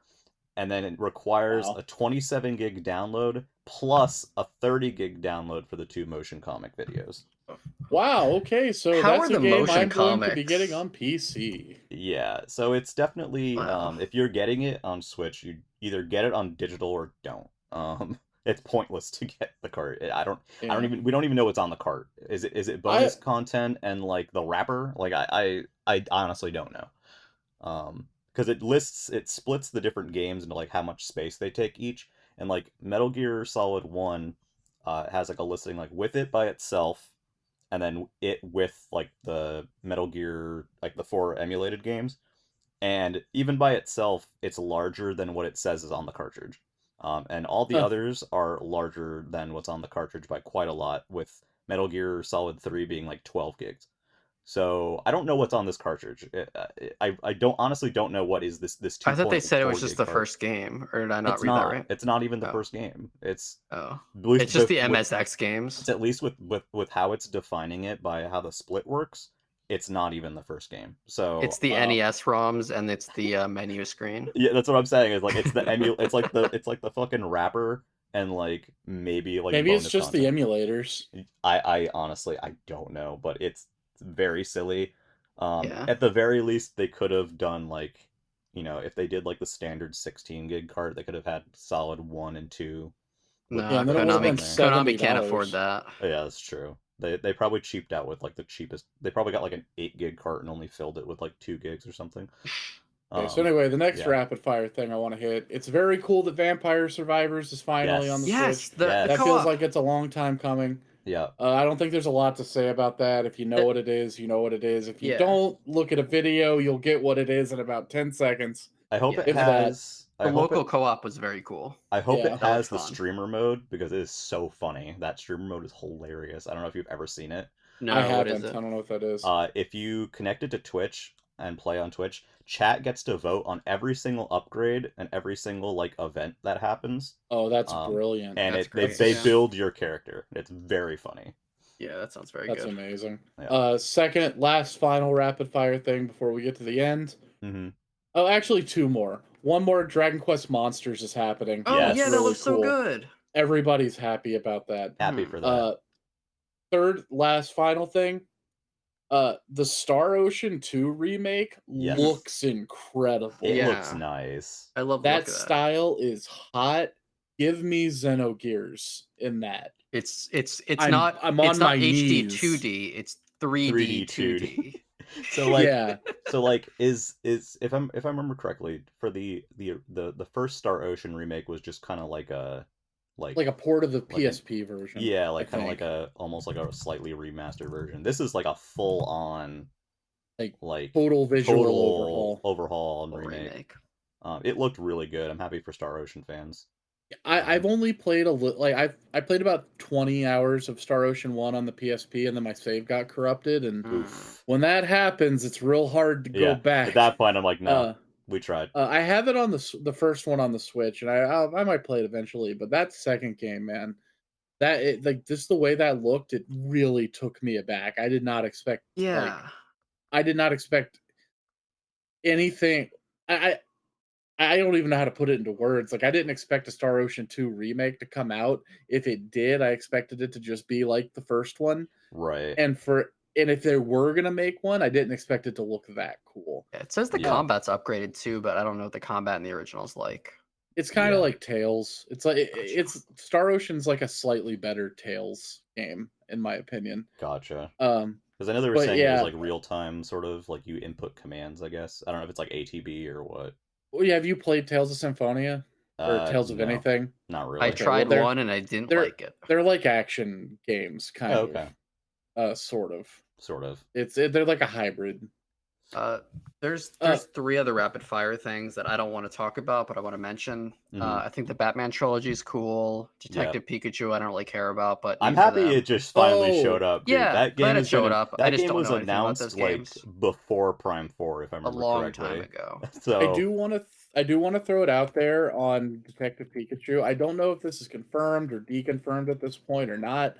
And then it requires a 27 gig download plus a 30 gig download for the 2 motion comic videos. Wow, okay, so How that's are a the game motion I'm going to be comics? getting on PC. Yeah, so it's definitely Wow. if you're getting it on Switch, you either get it on digital or don't. It's pointless to get the cart. We don't even know what's on the cart. Is it bonus content and like the wrapper? Like I honestly don't know. Because it splits the different games into like how much space they take each, and like Metal Gear Solid 1 has like a listing like with it by itself, and then it with like the Metal Gear, like the 4 emulated games, and even by itself it's larger than what it says is on the cartridge. And all the others are larger than what's on the cartridge by quite a lot, with Metal Gear Solid 3 being like 12 gigs. So I don't know what's on this cartridge. I honestly don't know what is this 2. I thought they said it was just the first game, or did I not read that right? It's not even the first game. It's it's just the MSX games. It's at least with how it's defining it by how the split works. It's not even the first game. So it's the NES ROMs and it's the menu screen. Yeah, that's what I'm saying. Is like it's the it's like the fucking wrapper and like maybe it's just content. the emulators. I honestly I don't know, but it's very silly. Yeah. At the very least, they could have done like you know, if they did like the standard 16 gig cart, they could have had solid 1 and 2. No, Yeah, and then it would have been Konami can't $70. afford that. Oh, yeah, that's true. They probably cheaped out with like the cheapest. They probably got like an 8 gig cart and only filled it with like 2 gigs or something. Okay, so anyway, the next yeah. rapid fire thing I want to hit. It's very cool that Vampire Survivors is finally on the Switch. The That co-op. feels like it's a long time coming. Yeah. I don't think there's a lot to say about that. If you know what it is, you know what it is. If you don't look at a video, you'll get what it is in about 10 seconds. I hope it has... The local co-op was very cool. I hope it has the streamer mode, because it is so funny. That streamer mode is hilarious. I don't know if you've ever seen it. No, I haven't. I don't know what that is. If you connect it to Twitch and play on Twitch, chat gets to vote on every single upgrade and every single like event that happens. Oh, that's brilliant. And they build your character. It's very funny. Yeah, that sounds very good. That's amazing. Yeah. Second, last, final rapid fire thing before we get to the end. Mm-hmm. Oh, actually, 2 more. One more, Dragon Quest Monsters is happening. Oh, yeah, that looks so good. Everybody's happy about that. Happy for that. Third, last, final thing. The Star Ocean 2 remake looks incredible. It looks nice. I love that style is hot. Give me Xenogears in that. It's not HD knees. 2D. It's 3D 2D. So like so like is if I remember correctly, for the first Star Ocean remake was just kind of like a port of the PSP version. Yeah, like kind of like almost like a slightly remastered version. This is like a full on like total visual overhaul and remake. It looked really good. I'm happy for Star Ocean fans. I've only played a little. Like I played about 20 hours of Star Ocean 1 on the PSP, and then my save got corrupted. And when that happens, it's real hard to go back. At that point, I'm like, no, we tried. I have it on the first one on the Switch, and I might play it eventually. But that second game, man, just the way that looked, it really took me aback. I did not expect. I did not expect anything. I don't even know how to put it into words. Like, I didn't expect a Star Ocean 2 remake to come out. If it did, I expected it to just be like the first one. Right. And if they were gonna make one, I didn't expect it to look that cool. Yeah, it says the combat's upgraded too, but I don't know what the combat in the original is like. It's kind of like Tales. It's like it's Star Ocean's like a slightly better Tales game, in my opinion. Gotcha. Because I know they were saying it was like real time, sort of like you input commands. I guess I don't know if it's like ATB or what. Well, yeah, have you played Tales of Symphonia or Tales of anything? Not really. I tried one and I didn't like it. They're like action games, kind of. Okay. Sort of. They're like a hybrid. There's 3 other rapid fire things that I don't want to talk about, but I want to mention. I think the Batman trilogy is cool. Detective Pikachu, I don't really care about, but I'm happy it just finally showed up. Dude. Yeah, that game showed up. That I just game don't was know announced like before Prime 4, if I remember correctly. A long time ago. So I do want to throw it out there on Detective Pikachu. I don't know if this is confirmed or deconfirmed at this point or not.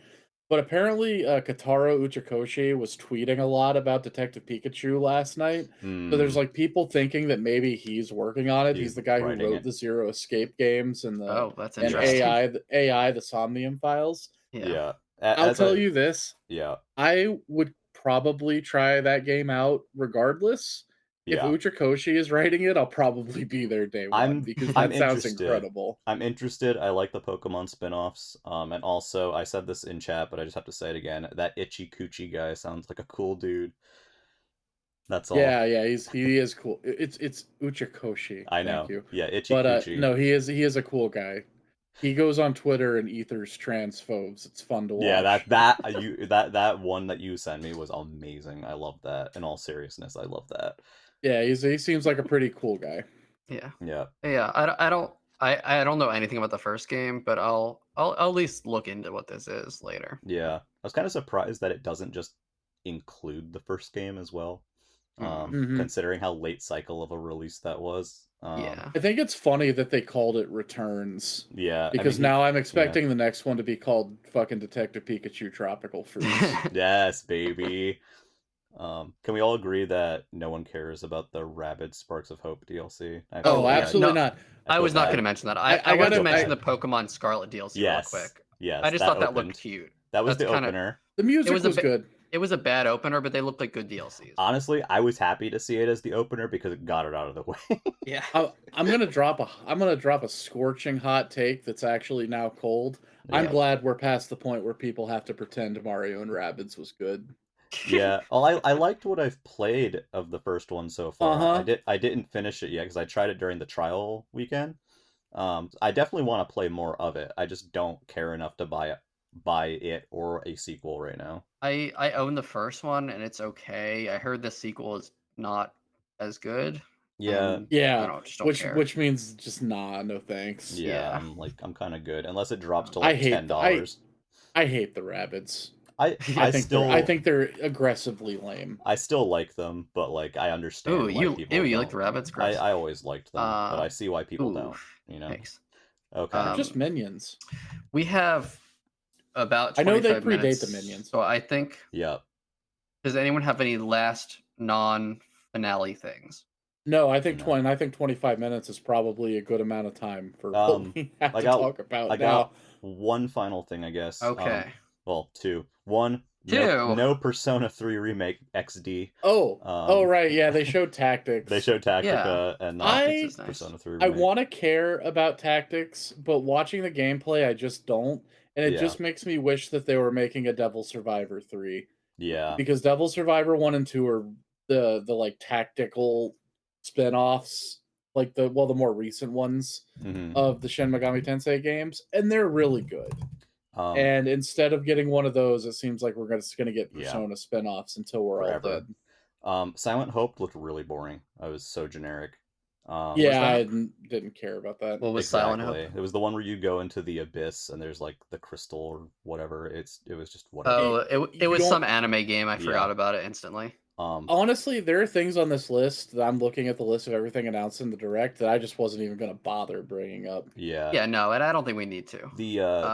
But apparently, Kotaro Uchikoshi was tweeting a lot about Detective Pikachu last night. So there's like people thinking that maybe he's working on it. He's the guy who wrote the Zero Escape games and the that's interesting. AI, the Somnium Files. Yeah. I'll tell you this. Yeah. I would probably try that game out regardless. If Uchikoshi is writing it, I'll probably be there day one because that sounds incredible. I'm interested. I like the Pokemon spin-offs. And also, I said this in chat, but I just have to say it again. That Itchy Coochie guy sounds like a cool dude. That's all. Yeah, he is cool. It's Uchikoshi. I know. Thank you. Yeah, Itchy Coochie. No, he is a cool guy. He goes on Twitter and ethers transphobes. It's fun to watch. Yeah, that one that you sent me was amazing. I love that. In all seriousness, I love that. Yeah, he seems like a pretty cool guy. Yeah. I don't know anything about the first game, but I'll at least look into what this is later. Yeah, I was kind of surprised that it doesn't just include the first game as well, considering how late cycle of a release that was. I think it's funny that they called it Returns. Yeah, because now I'm expecting the next one to be called fucking Detective Pikachu Tropical Freeze. Yes, baby. Can we all agree that no one cares about the Rabid Sparks of Hope DLC? Absolutely not. I was not going to mention that. I wanted to mention the Pokemon Scarlet DLC real quick. Yes, I just thought that looked cute. That was the opener. The music was good. it was a bad opener, but they looked like good DLCs. Honestly, I was happy to see it as the opener because it got it out of the way. Yeah. I'm gonna drop a scorching hot take that's actually now cold. I'm Yeah. glad we're past the point where people have to pretend Mario and Rabbids was good. Yeah. Well, I liked what I've played of the first one so far. Uh-huh. I didn't finish it yet because I tried it during the trial weekend. I definitely want to play more of it. I just don't care enough to buy it or a sequel right now. I own the first one and it's okay. I heard the sequel is not as good. Yeah. And I Yeah, don't just don't care. which means just nah, no thanks. Yeah, Yeah. I'm kind of good unless it drops to I like hate $10. I hate the Rabbids. I I think they're aggressively lame. I still like them, but like I understand Ooh, why people you don't. like the rabbits? Gross. I always liked them, but I see why people Ooh, don't, you know. thanks. Okay. They're just minions. We have about I know they 25 predate minutes, the minions. So I think. Yeah. Does anyone have any last non-finale things? No, I think No. I think 25 minutes is probably a good amount of time for what we have to talk about I now. got one final thing, I guess. Okay. Well, two. One, Two. no Persona 3 Remake XD. Oh, right, yeah, they showed tactics. They showed Tactica and not Tactics is nice. Persona 3 I Remake. want to care about tactics, but watching the gameplay, I just don't. And it just makes me wish that they were making a Devil Survivor 3. Yeah. Because Devil Survivor 1 and 2 are the like tactical spin-offs, like the more recent ones of the Shin Megami Tensei games, and they're really good. And instead of getting one of those, it seems like we're just gonna get Persona spin-offs until we're all dead. Silent Hope looked really boring. I was so generic. Yeah, I didn't care about that. What was Silent Hope? It was the one where you go into the abyss and there's like the crystal or whatever. It was just whatever. Oh, it was some anime game. I forgot about it instantly. Honestly, there are things on this list that I'm looking at the list of everything announced in the direct that I just wasn't even going to bother bringing up. Yeah. Yeah, no, and I don't think we need to.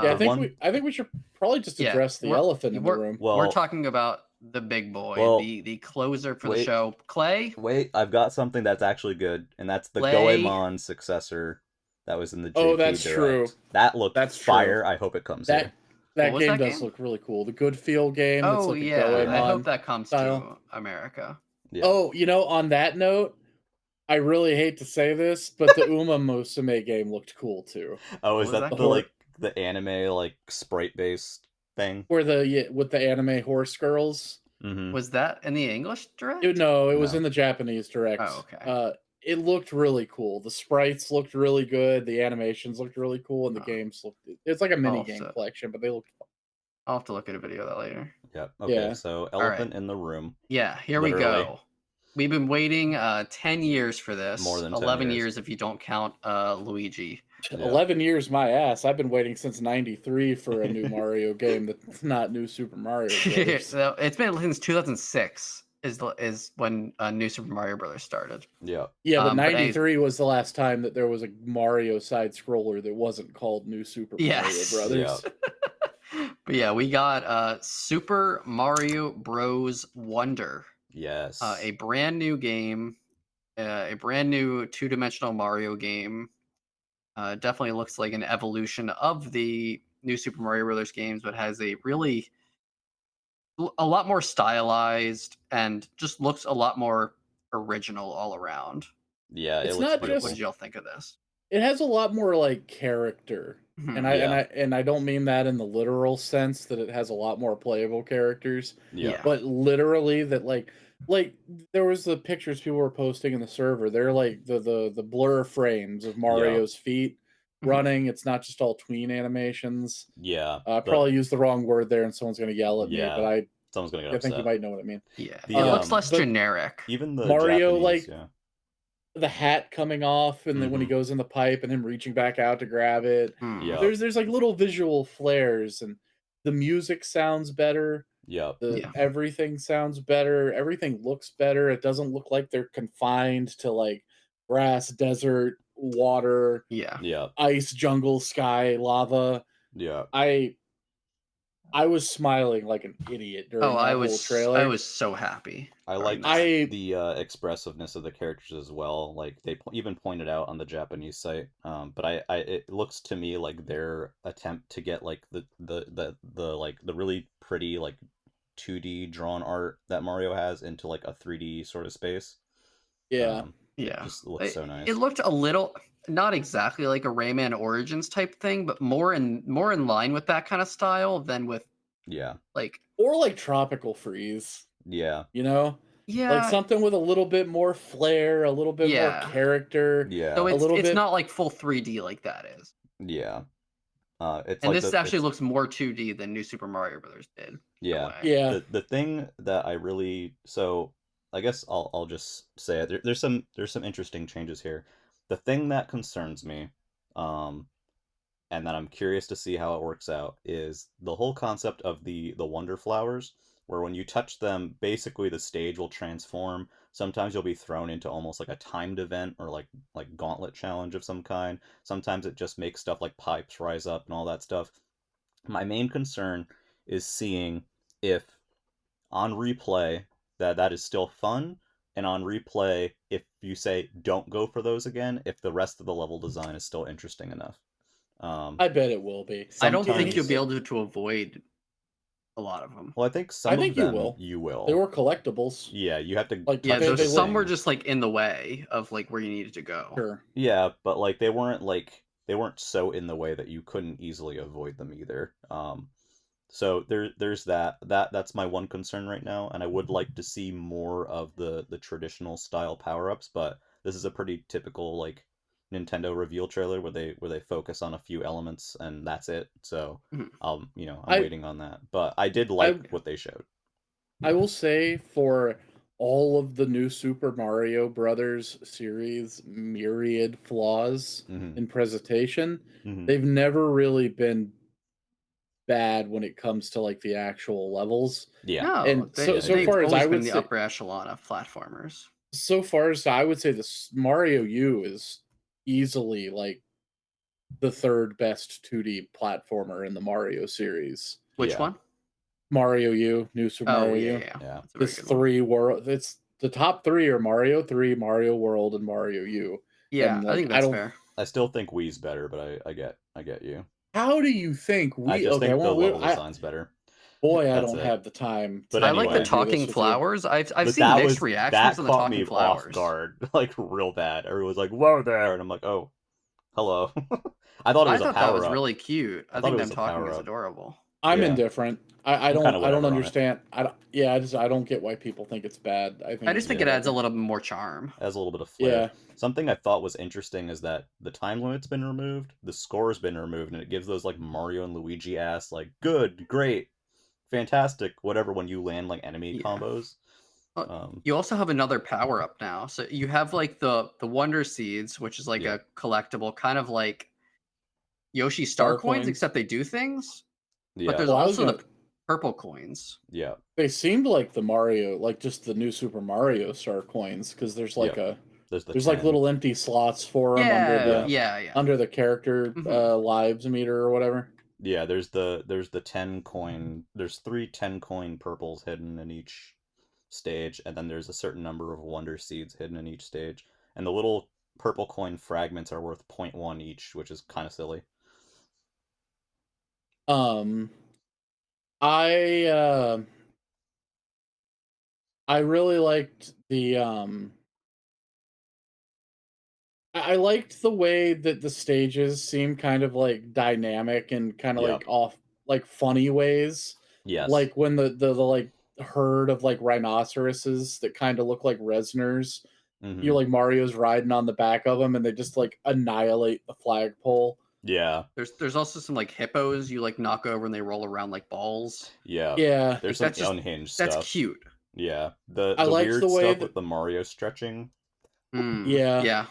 I think we should probably just address the elephant in the room. Well, we're talking about the big boy, the closer for the show, Clay. Wait, I've got something that's actually good, and that's the Goemon successor that was in the JP that's Direct. true. That looked fire. True. I hope it comes here. That game does look really cool. The Good Feel game. Oh, that's like yeah. Goemon I hope that comes style. to America. Yeah. Oh, on that note, I really hate to say this, but the Uma Musume game looked cool too. Oh, is that the anime like sprite based thing? Where with the anime horse girls? Mm-hmm. Was that in the English direct? It was in the Japanese direct. Oh, okay. It looked really cool. The sprites looked really good. The animations looked really cool, and the games looked. It's like a mini game collection, but they looked fun. I'll have to look at a video of that later. Yep. Okay. Yeah. So elephant in the room. Yeah. Here we go. We've been waiting 10 years for this. More than 11 years if you don't count Luigi. Yeah. 11 years, my ass. I've been waiting since '93 for a new Mario game that's not New Super Mario Bros. So it's been since 2006 is when New Super Mario Brothers started. Yeah. Yeah, but '93 was the last time that there was a Mario side scroller that wasn't called New Super Mario Brothers. Yeah. But yeah, we got Super Mario Bros. Wonder. Yes. A brand new game, a brand new two-dimensional Mario game. Definitely looks like an evolution of the New Super Mario Brothers games, but has a lot more stylized and just looks a lot more original all around. Yeah, it's not just. What did y'all think of this? It has a lot more like character, and I don't mean that in the literal sense that it has a lot more playable characters. Yeah. But literally that like there was the pictures people were posting in the server. They're like the blur frames of Mario's feet running. It's not just all tween animations. Yeah. I probably used the wrong word there, and someone's gonna yell at me. But someone's gonna get upset. I think you might know what I mean. Yeah. It looks less generic. Even the Mario Japanese, the hat coming off, and then when he goes in the pipe, and him reaching back out to grab it. Yeah. There's like little visual flares, and the music sounds better. Yeah. Everything sounds better. Everything looks better. It doesn't look like they're confined to like grass, desert, water, ice, jungle, sky, lava. Yeah. I was smiling like an idiot during that whole trailer. I was so happy. I like the expressiveness of the characters as well. Like they even pointed out on the Japanese site. But it looks to me like their attempt to get like the really pretty like 2D drawn art that Mario has into like a 3D sort of space. Yeah. Yeah. Just looks so nice. It looked a little not exactly like a Rayman Origins type thing, but more in line with that kind of style than with Yeah. like Or like Tropical Freeze, Yeah. you know? Like yeah, something with a little bit more flair, a little bit more Yeah. character. so Yeah. a little it's bit not like full 3D like that is. Yeah. It's And like this actually it's looks more 2D than New Super Mario Brothers did. In a yeah. way. Yeah. The thing that I really so I guess I'll just say it. There's some interesting changes here. The thing that concerns me, and that I'm curious to see how it works out, is the whole concept of the wonder flowers, where when you touch them, basically the stage will transform. Sometimes you'll be thrown into almost like a timed event or like gauntlet challenge of some kind. Sometimes it just makes stuff like pipes rise up and all that stuff. My main concern is seeing if on replay that is still fun, and on replay if you say don't go for those again, if the rest of the level design is still interesting enough. I bet it will be. I don't think you'll Sometimes be able to avoid a lot of them. well, I think I some of think you them will. you will. They were collectibles. Yeah, you have to Like, Yeah, touch the those some were thing. just like in the way of like where you needed to go. Sure. Yeah, but like they weren't so in the way that you couldn't easily avoid them either. So there's that's my one concern right now, and I would like to see more of the traditional style power-ups, but this is a pretty typical like Nintendo reveal trailer where they focus on a few elements and that's it. So Mhm. I'm I waiting on that. But I did I like what they showed. I will say for all of the new Super Mario Brothers series myriad flaws Hmm. in presentation, Hmm. they've never really been bad when it comes to like the actual levels. Yeah. No, And they Yeah, I so they've agree. far as I always been would the say upper echelon of platformers. this Mario U is easily like the third best 2D platformer in the Mario series. Which Yeah. one? Mario U, New Super Oh Mario yeah, U. yeah. Yeah. That's a very This good one. three world it's the top three are Mario 3, Mario World, and Mario U. Yeah, And I like think I that's don't fair. I still think Wii's better, but I get you. how do you think I we just okay, think the well level I design's better. boy, I That's don't it. have the time But I to like the anyway, review this talking with you. flowers. I've but seen mixed that reactions on the caught talking me off flowers. guard like real bad. Everyone was like, "Whoa there," and I'm like, "Oh, hello." I thought it I was a thought that power was up. really cute. I I thought it think was them a talking power is up. adorable. I'm Yeah, indifferent. I'm kind of I don't whatever on it. understand. I don't yeah, I don't get why people think it's bad. I I think just it's think it Yeah, adds a whatever. little bit more charm. it has a little bit of flair. Yeah. Something I thought was interesting is that the time limit's been removed, the score's been removed, and it gives those like Mario and Luigi ass like good, great, fantastic, whatever when you land like enemy Yeah. combos. Uh, Um, You also have another power up now. So you have like the Wonder Seeds, which is like yeah, a collectible, kind of like Yoshi Star Star coins, coins. except they do things. But yeah, there's Well, I was also gonna the purple coins. yeah, they seemed like the Mario, like just the new Super Mario Star coins, because yep. There's the there's like 10. little empty slots for them Yeah, Yeah. yeah. under the character Hmm. lives meter or whatever. Yeah, there's the 10 coin. There's 3 10 coin purples hidden in each stage, and then there's a certain number of wonder seeds hidden in each stage. And the little purple coin fragments are worth 0.1 each, which is kind of silly. Um, I I really liked the I liked the way that the stages seem kind of like dynamic and kind of Yeah. like off like funny ways. Yes. Like when the like herd of like rhinoceroses that kind of look like Resners, you Mm-hmm. like Mario's riding on the back of them and they just like annihilate the flagpole. Yeah. There's also some like hippos you like knock over and they roll around like balls. Yeah. Yeah, There's Like some that's just unhinged that's stuff. cute. Yeah. I The liked the weird way stuff that with the Mario stretching. yeah, Yeah.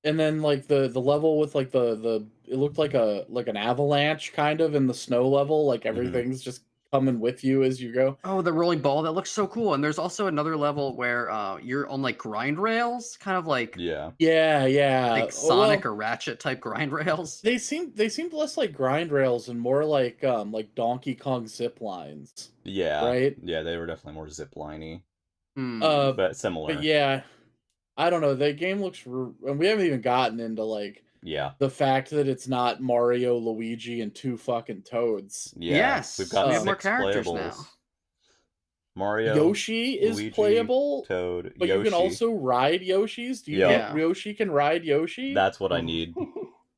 and then like the level with like the it looked like an avalanche kind of in the snow level, like Mm-hmm. everything's just coming with you as you go. Oh, the rolling ball, that looks so cool. And there's also another level where you're on like grind rails, kind of Yeah. Yeah, yeah. like Oh, Sonic well, or Ratchet type grind rails. they seemed less like grind rails and more like Donkey Kong zip lines, Yeah. right? Yeah, they were definitely more zip-liney, Hmm. Uh, but but similar. yeah, I don't know. The game and we haven't even gotten into like Yeah. the fact that it's not Mario, Luigi, and two fucking Toads. Yeah. We've Yes, got we have Uh, more 6 characters now. playables. Mario, Yoshi is Luigi, playable, Toad, but you can Yoshi. also ride Yoshis. Do you Yep. think Yeah. Yoshi can ride Yoshi? That's what I need.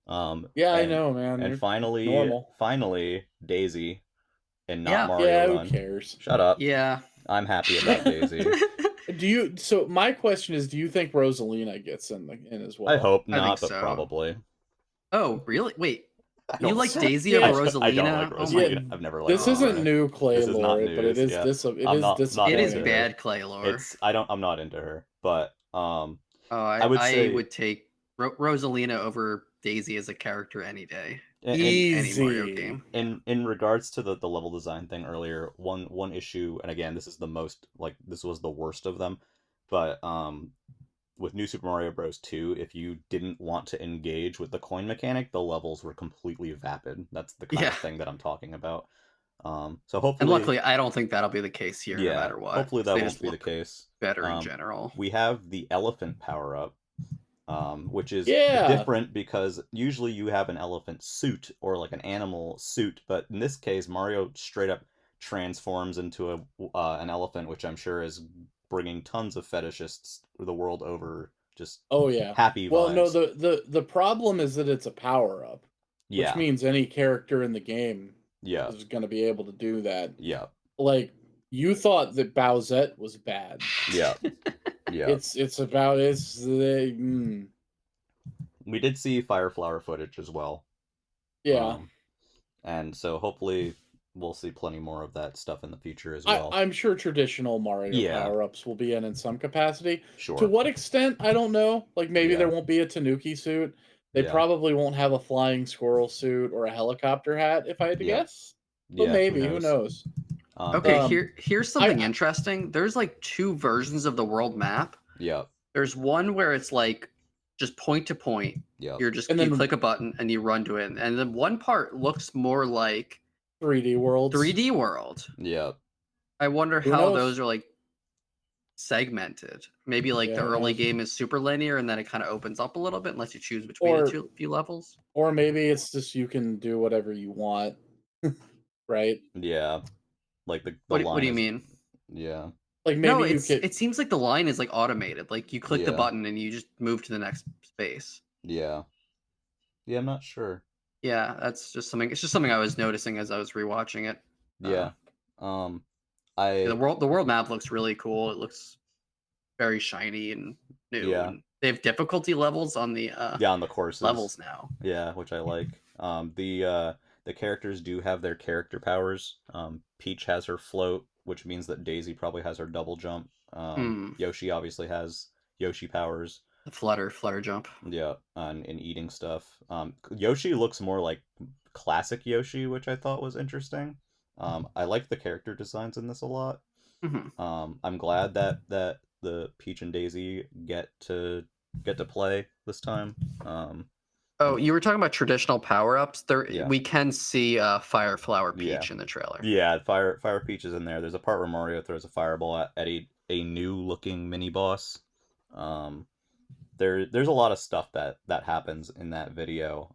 Yeah, I and know, man. and You're finally normal. Daisy and not Yeah. Mario Yeah, who Run. cares? Shut up. Yeah. I'm happy about Daisy. So my question is, do you think Rosalina gets in as well? I hope I think not, but so. probably. Oh, really? Wait. I You don't like like- Daisy Yeah. over Rosalina? I don't like Oh my Rosalina. I've never liked This isn't Rosalina. new clay This is not lore, but it news, is yeah. this. It I'm is not disappointing. It is into her. bad clay lore. I'm not into her, but Oh, I would say would take Rosalina over Daisy as a character any day. in Any Mario Easy. game. in regards to the level design thing earlier, one issue, and again, this is the most like this was the worst of them, but with New Super Mario Bros. 2, if you didn't want to engage with the coin mechanic, the levels were completely vapid. That's the kind of thing that I'm talking about. So hopefully, and luckily, I don't think that'll be the case here, no matter what. Hopefully that They won't just be the look case. better in general. We have the elephant power up, which is Yeah. different because usually you have an elephant suit or like an animal suit, but in this case, Mario straight up transforms into an elephant, which I'm sure is bringing tons of fetishists the world over. Just Oh yeah. happy vibes. Well, no, the problem is that it's a power up, which Yeah, means any character in the game yeah, is going to be able to do that. yeah, Like you thought that Bowsette was bad. yeah, yeah. It's about it's the We did see Fire Flower footage as well. yeah. And so hopefully we'll see plenty more of that stuff in the future as well. I'm sure traditional Mario Yeah. power-ups will be in some capacity. Sure. To what extent, I don't know. Like maybe Yeah. there won't be a Tanuki suit. They Yeah. probably won't have a flying squirrel suit or a helicopter hat, if I had to Yeah. guess. But Yeah, maybe, who knows? Okay, here's something I- interesting. There's like two versions of the world map. Yeah. There's one where it's like just point to point. Yeah. You're just And you then- click a button and you run to it. And then one part looks more like 3D worlds. 3D world. Yeah. I wonder Who how knows? those are like segmented. Maybe like Yeah, the who early knows? game is super linear and then it kind of opens up a little bit and lets you choose between Or- the few levels. Or maybe it's just you can do whatever you want. Right? Yeah. Like the What line do you is- mean? Yeah. Like maybe No, you it's could it seems like the line is like automated. Like you click the Yeah. button and you just move to the next space. Yeah. Yeah, I'm not sure. Yeah, that's just something. It's just something I was noticing as I was rewatching it. Yeah. The world map looks really cool. It looks very shiny and new. Yeah. And they have difficulty levels on the on the courses. levels now. Yeah, which I like. The characters do have their character powers. Peach has her float, which means that Daisy probably has her double jump. Yoshi obviously has Yoshi powers. The flutter jump. Yeah, and eating stuff. Yoshi looks more like classic Yoshi, which I thought was interesting. I like the character designs in this a lot. I'm glad that the Peach and Daisy get to play this time. Oh, you were talking about traditional power-ups. There, Yeah. we can see Fire Flower Peach Yeah. in the trailer. Yeah, Fire Peach is in there. There's a part where Mario throws a fireball at a new looking mini boss. There's a lot of stuff that happens in that video.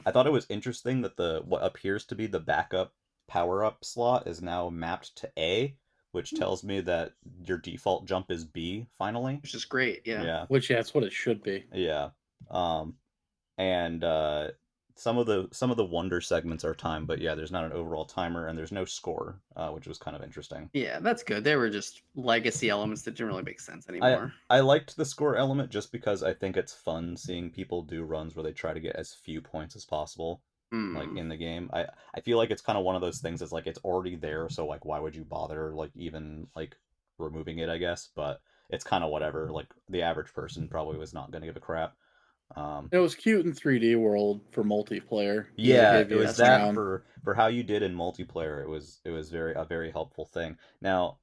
I thought it was interesting that what appears to be the backup power up slot is now mapped to A, which tells me that your default jump is B finally. Which is great, yeah. Yeah. which that's what it should be. Yeah. And some of the wonder segments are timed, but yeah, there's not an overall timer and there's no score, which was kind of interesting. Yeah, that's good. They were just legacy elements that didn't really make sense anymore. I liked the score element just because I think it's fun seeing people do runs where they try to get as few points as possible, like in the game. I feel like it's kind of one of those things that's like it's already there, so like why would you bother like even like removing it, I guess, but it's kind of whatever. Like the average person probably was not going to give a crap. It was cute in 3D world for multiplayer. Yeah, They gave it you was a that round. for how you did in multiplayer. It was a very helpful thing. Now,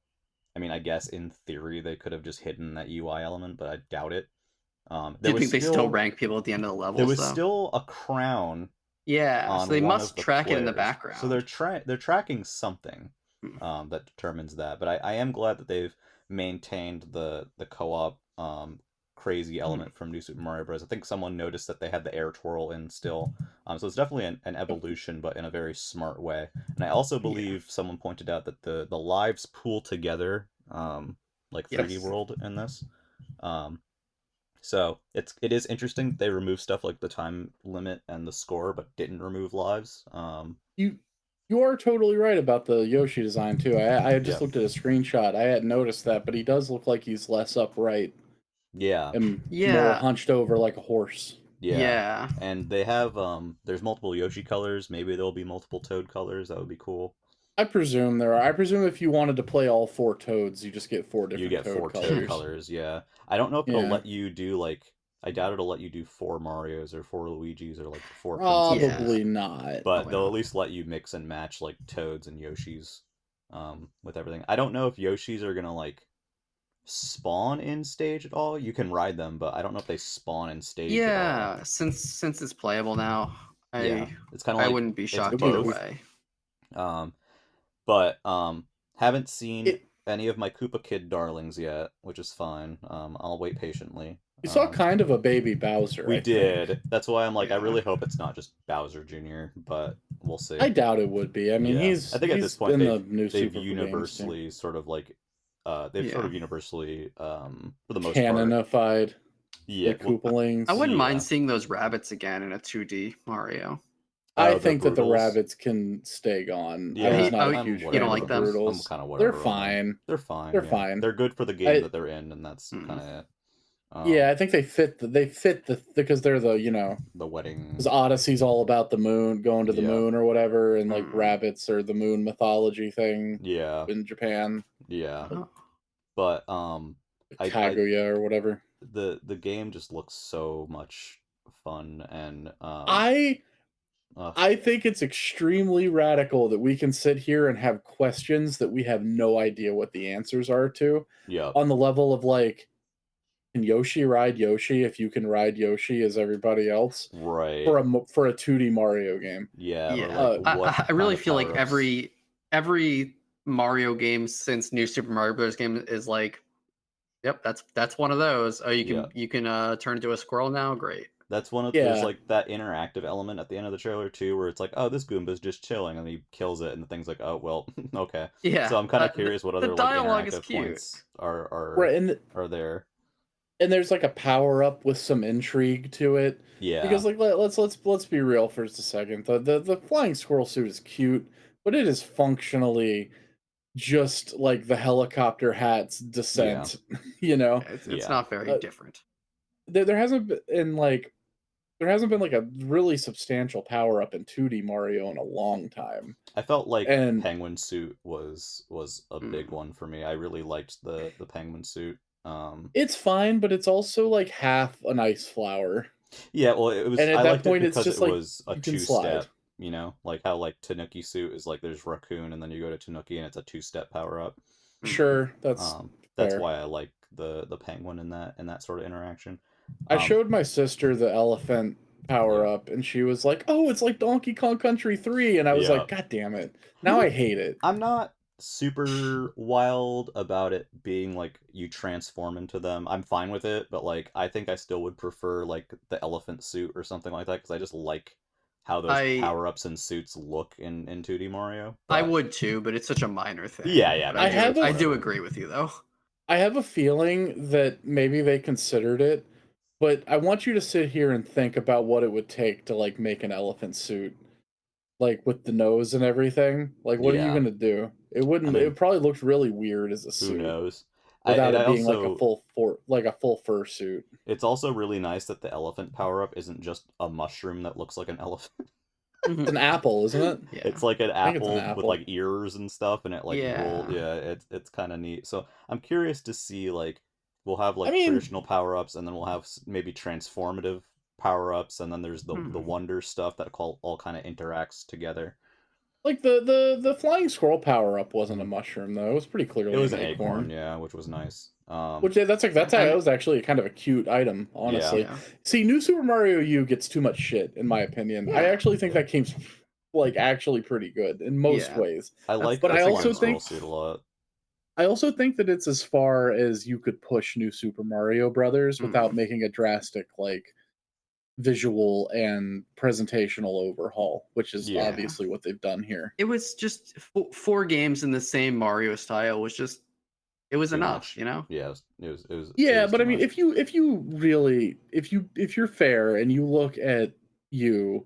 I mean, I guess in theory they could have just hidden that UI element, but I doubt it. Do you think they still rank people at the end of the levels? There was though? still a crown. Yeah, so they one must of the track it in the players. background. So they're tracking something that determines that. But I am glad that they've maintained the co-op crazy element from New Super Mario Bros. I think someone noticed that they had the air twirl in still. So it's definitely an evolution, but in a very smart way. And I also believe someone pointed out that the lives pool together, like 3D Yes. World in this. So it is interesting that they remove stuff like the time limit and the score, but didn't remove lives. You are totally right about the Yoshi design too. I had just Yeah. looked at a screenshot. I hadn't noticed that, but he does look like he's less upright Yeah. and more Yeah. hunched over like a horse. Yeah. Yeah. And they have there's multiple Yoshi colors. Maybe there'll be multiple Toad colors. That would be cool. I presume there are. I presume if you wanted to play all 4 Toads, you just get 4 You different get Toad 4 colors. Toad colors, yeah. I don't know if it'll Yeah. let you do like I doubt it'll let you do 4 Marios or 4 Luigis or like 4 Probably princesses. not. But they'll well. at least let you mix and match like Toads and Yoshis with everything. I don't know if Yoshis are gonna like spawn in stage at all. You can ride them, but I don't know if they spawn in stage at all. Yeah, since it's playable now, Yeah, it's kind of I like wouldn't be it's shocked either both. way. But haven't seen any of my Koopa Kid darlings yet, which is fine. I'll wait patiently. You saw kind of a baby Bowser. We I did. think. That's why I'm like, I Yeah. really hope it's not just Bowser Jr., but we'll see. I doubt it would be. I mean, Yeah. he's I think at this point in the they've new Super universally sort of like they've sort of universally for the most part canonified yeah the Koopalings. I wouldn't mind seeing those rabbits again in a 2D Mario. I the think that the Broodals. rabbits can stay gone. Yeah, I was not a I'm huge whatever. fan like of the them? Broodals. I'm kind of whatever. They're on them. fine. They're fine. They're yeah. fine. They're good for the game that they're in, and that's kind of it. Yeah, I think they fit the because they're the the wedding. Because Odyssey's all about the moon, going to the moon or whatever, and like rabbits are the moon mythology thing. Yeah. In Japan. Yeah. Oh. But Kaguya or whatever. The game just looks so much fun, and I think it's extremely radical that we can sit here and have questions that we have no idea what the answers are to. Yeah. On the level of like, can Yoshi ride Yoshi if you can ride Yoshi as everybody else? Right. For a 2D Mario game. Yeah. Yeah. Or like I really feel like every Mario game since New Super Mario Bros. Game is like, yep, that's one of those. Oh, you can turn into a squirrel now. Great. That's one of there's like that interactive element at the end of the trailer too, where it's like, oh, this Goomba's just chilling, and he kills it, and the thing's like, oh, well, okay. Yeah. So I'm kind of curious what other like interactive points are there. And there's like a power up with some intrigue to it. Yeah. Because like let's be real for just a second. The flying squirrel suit is cute, but it is functionally just like the helicopter hat's descent. Yeah. It's not very different. There hasn't been like a really substantial power up in 2D Mario in a long time. I felt like Penguin Suit was a big one for me. I really liked the Penguin Suit. It's fine, but it's also like half an ice flower. Yeah, well, it was. And at that point, it's just it was a 2-step. You know, like how like Tanuki Suit is like there's Raccoon, and then you go to Tanuki, and it's a 2-step power up. Sure, that's why I like the penguin in that sort of interaction. I showed my sister the elephant power up, and she was like, "Oh, it's like Donkey Kong Country 3," and I was like, "God damn it! Now I hate it." I'm not super wild about it being like you transform into them. I'm fine with it, but like I think I still would prefer like the elephant suit or something like that because I just like how those power-ups and suits look in 2D Mario. But I would too, but it's such a minor thing. Yeah. I do agree with you though. I have a feeling that maybe they considered it, but I want you to sit here and think about what it would take to like make an elephant suit, like with the nose and everything. Like, what are you gonna do? It wouldn't. It probably looked really weird as a suit. Who knows? Without it being like a full fur suit. It's also really nice that the elephant power up isn't just a mushroom that looks like an elephant. It's an apple, isn't it? Yeah. It's like an apple with like ears and stuff, and it like it's kind of neat. So I'm curious to see like we'll have like traditional power ups, and then we'll have maybe transformative power ups, and then there's the wonder stuff that all kind of interacts together. Like the flying squirrel power up wasn't a mushroom though; it was pretty clearly it was an acorn, yeah, which was nice. That was actually kind of a cute item, honestly. Yeah. See, New Super Mario U gets too much shit, in my opinion. I actually think that game's like actually pretty good in most ways. I like but I also think suit a lot. I also think that it's as far as you could push New Super Mario Brothers without Mhm. making a drastic like visual and presentational overhaul, which is Yeah. obviously what they've done here. It was just 4 games in the same Mario style was just it was Too enough, much. you know? Yeah, it Yeah, was but too I mean, much. if you're fair and you look at the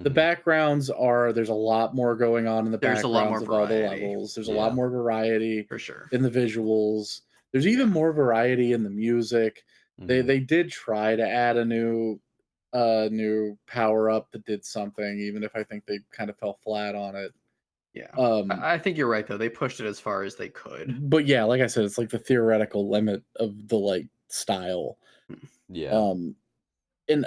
Mhm. backgrounds are there's a lot more going on in the There's a lot more backgrounds of all the variety, levels. There's a lot Yeah. more variety for sure. in the visuals. There's even Yeah. more variety in the music. Mhm. They did try to add a new power up that did something, even if I think they kind of fell flat on it. Yeah. Um, I think you're right, though. They pushed it as far as they could. but yeah, like I said, it's like the theoretical limit of the like style. Mm. Yeah. Um, and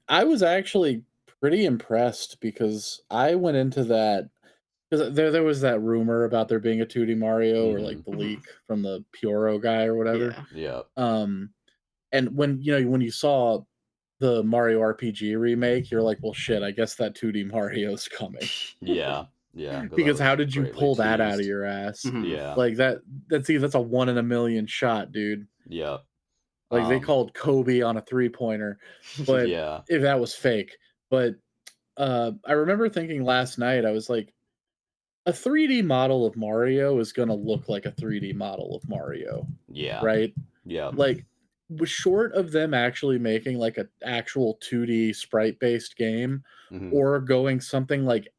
I was actually pretty impressed because I went into that because there was that rumor about there being a 2D Mario or like Mhm. the Mhm. leak from the Puro guy or whatever. Yeah. Yeah. Um, and when you saw the Mario RPG remake, you're like, well, shit, I guess that 2D Mario's coming. Yeah. Yeah. Because that Because how was did you greatly pull that out of teased. your ass? Mhm. Yeah. Like that's a 1 in a million shot, dude. Yeah. Like they Um. called Kobe on a 3-pointer, but Yeah. if that was fake. But I remember thinking last night, I was like, a 3D model of Mario is gonna look like a 3D model of Mario, Yeah. right? Yeah. Like, was short of them actually making like an actual 2D sprite based game, Mhm. or going something like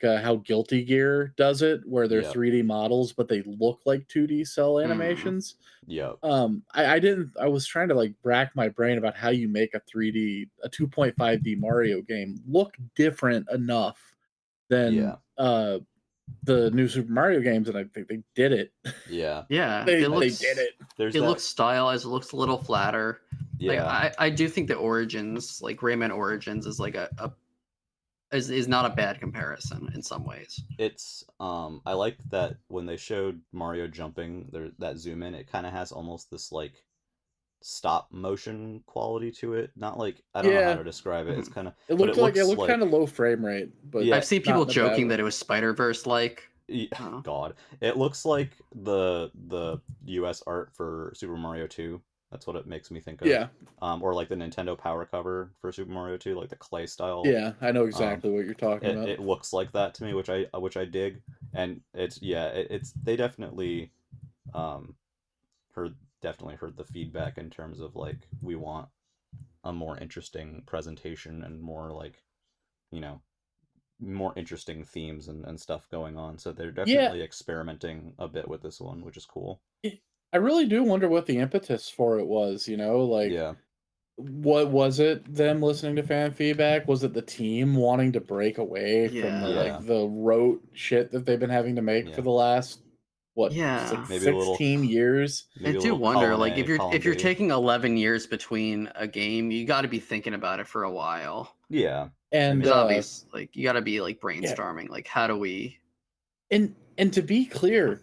how Guilty Gear does it, where they're Yeah. 3D models but they look like 2D cell Mm. animations. Yeah. I didn't. I was trying to like rack my brain about how you make a 2.5D Mario game look different enough than Yeah. the new Super Mario games, and I think they did it. Yeah. Yeah. they It they looks did it. There's it that. looks stylized. It looks a little flatter. Like Yeah. I do think the Origins, like Rayman Origins, is like a is not a bad comparison in some ways. It's I like that when they showed Mario jumping there, that zoom in, it kind of has almost this like stop motion quality to it. Not like, I don't know how Yeah, to describe it. It's Mhm. kind of, it but it looked looks kind of like, low frame rate, but yeah, I've seen not people in a bad joking way. that it was Spider-Verse like. God, it looks like the US art for Super Mario 2. That's what it makes me think of. Yeah, Or like the Nintendo Power cover for Super Mario 2, like the clay style. yeah, I know Um, exactly what you're talking it, about. it looks like that to me, which I dig, and it's, yeah, it's they definitely um heard definitely heard the feedback in terms of like, we want a more interesting presentation and more like, you know, more interesting themes and stuff going on. So they're Yeah, definitely experimenting a bit with this one, which is cool. I really do wonder what the impetus for it was. Like Yeah. what was it? Them listening to fan feedback? Was it the team wanting to break away from the Yeah. Yeah. like the rote shit that they've been having to make for Yeah. the last what Yeah. Maybe a little 16 years? I maybe a do little wonder, like column if you're B. taking 11 years between a game, you got to be thinking about it for a while. Yeah. I And Because mean, obvious, like you got to be like yeah, brainstorming, like how do we? and to be Yeah. clear,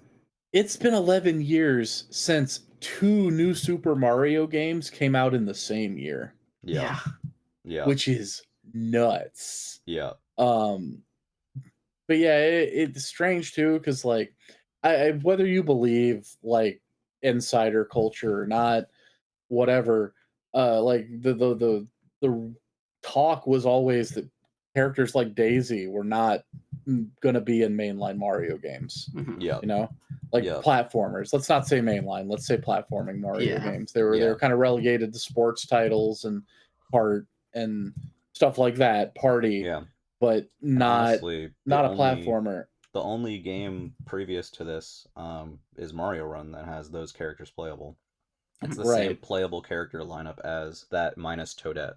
it's been 11 years since two new Super Mario games came out in the same year, yeah. Yeah. Yeah. which is nuts. Yeah. Um, but yeah, it's strange too, because like, whether you believe like insider culture or not, whatever, like the talk was always that characters like Daisy were not going to be in mainline Mario games. Mhm. Yeah. You know, like Yeah. platformers. Let's not say mainline. Let's say platforming Mario Yeah. games. They were kind of relegated to sports titles and part and stuff like that. Party, Yeah. but And not honestly, not a platformer. the only game previous to this is Mario Run that has those characters playable. It's the same Right. playable character lineup as that minus Toadette.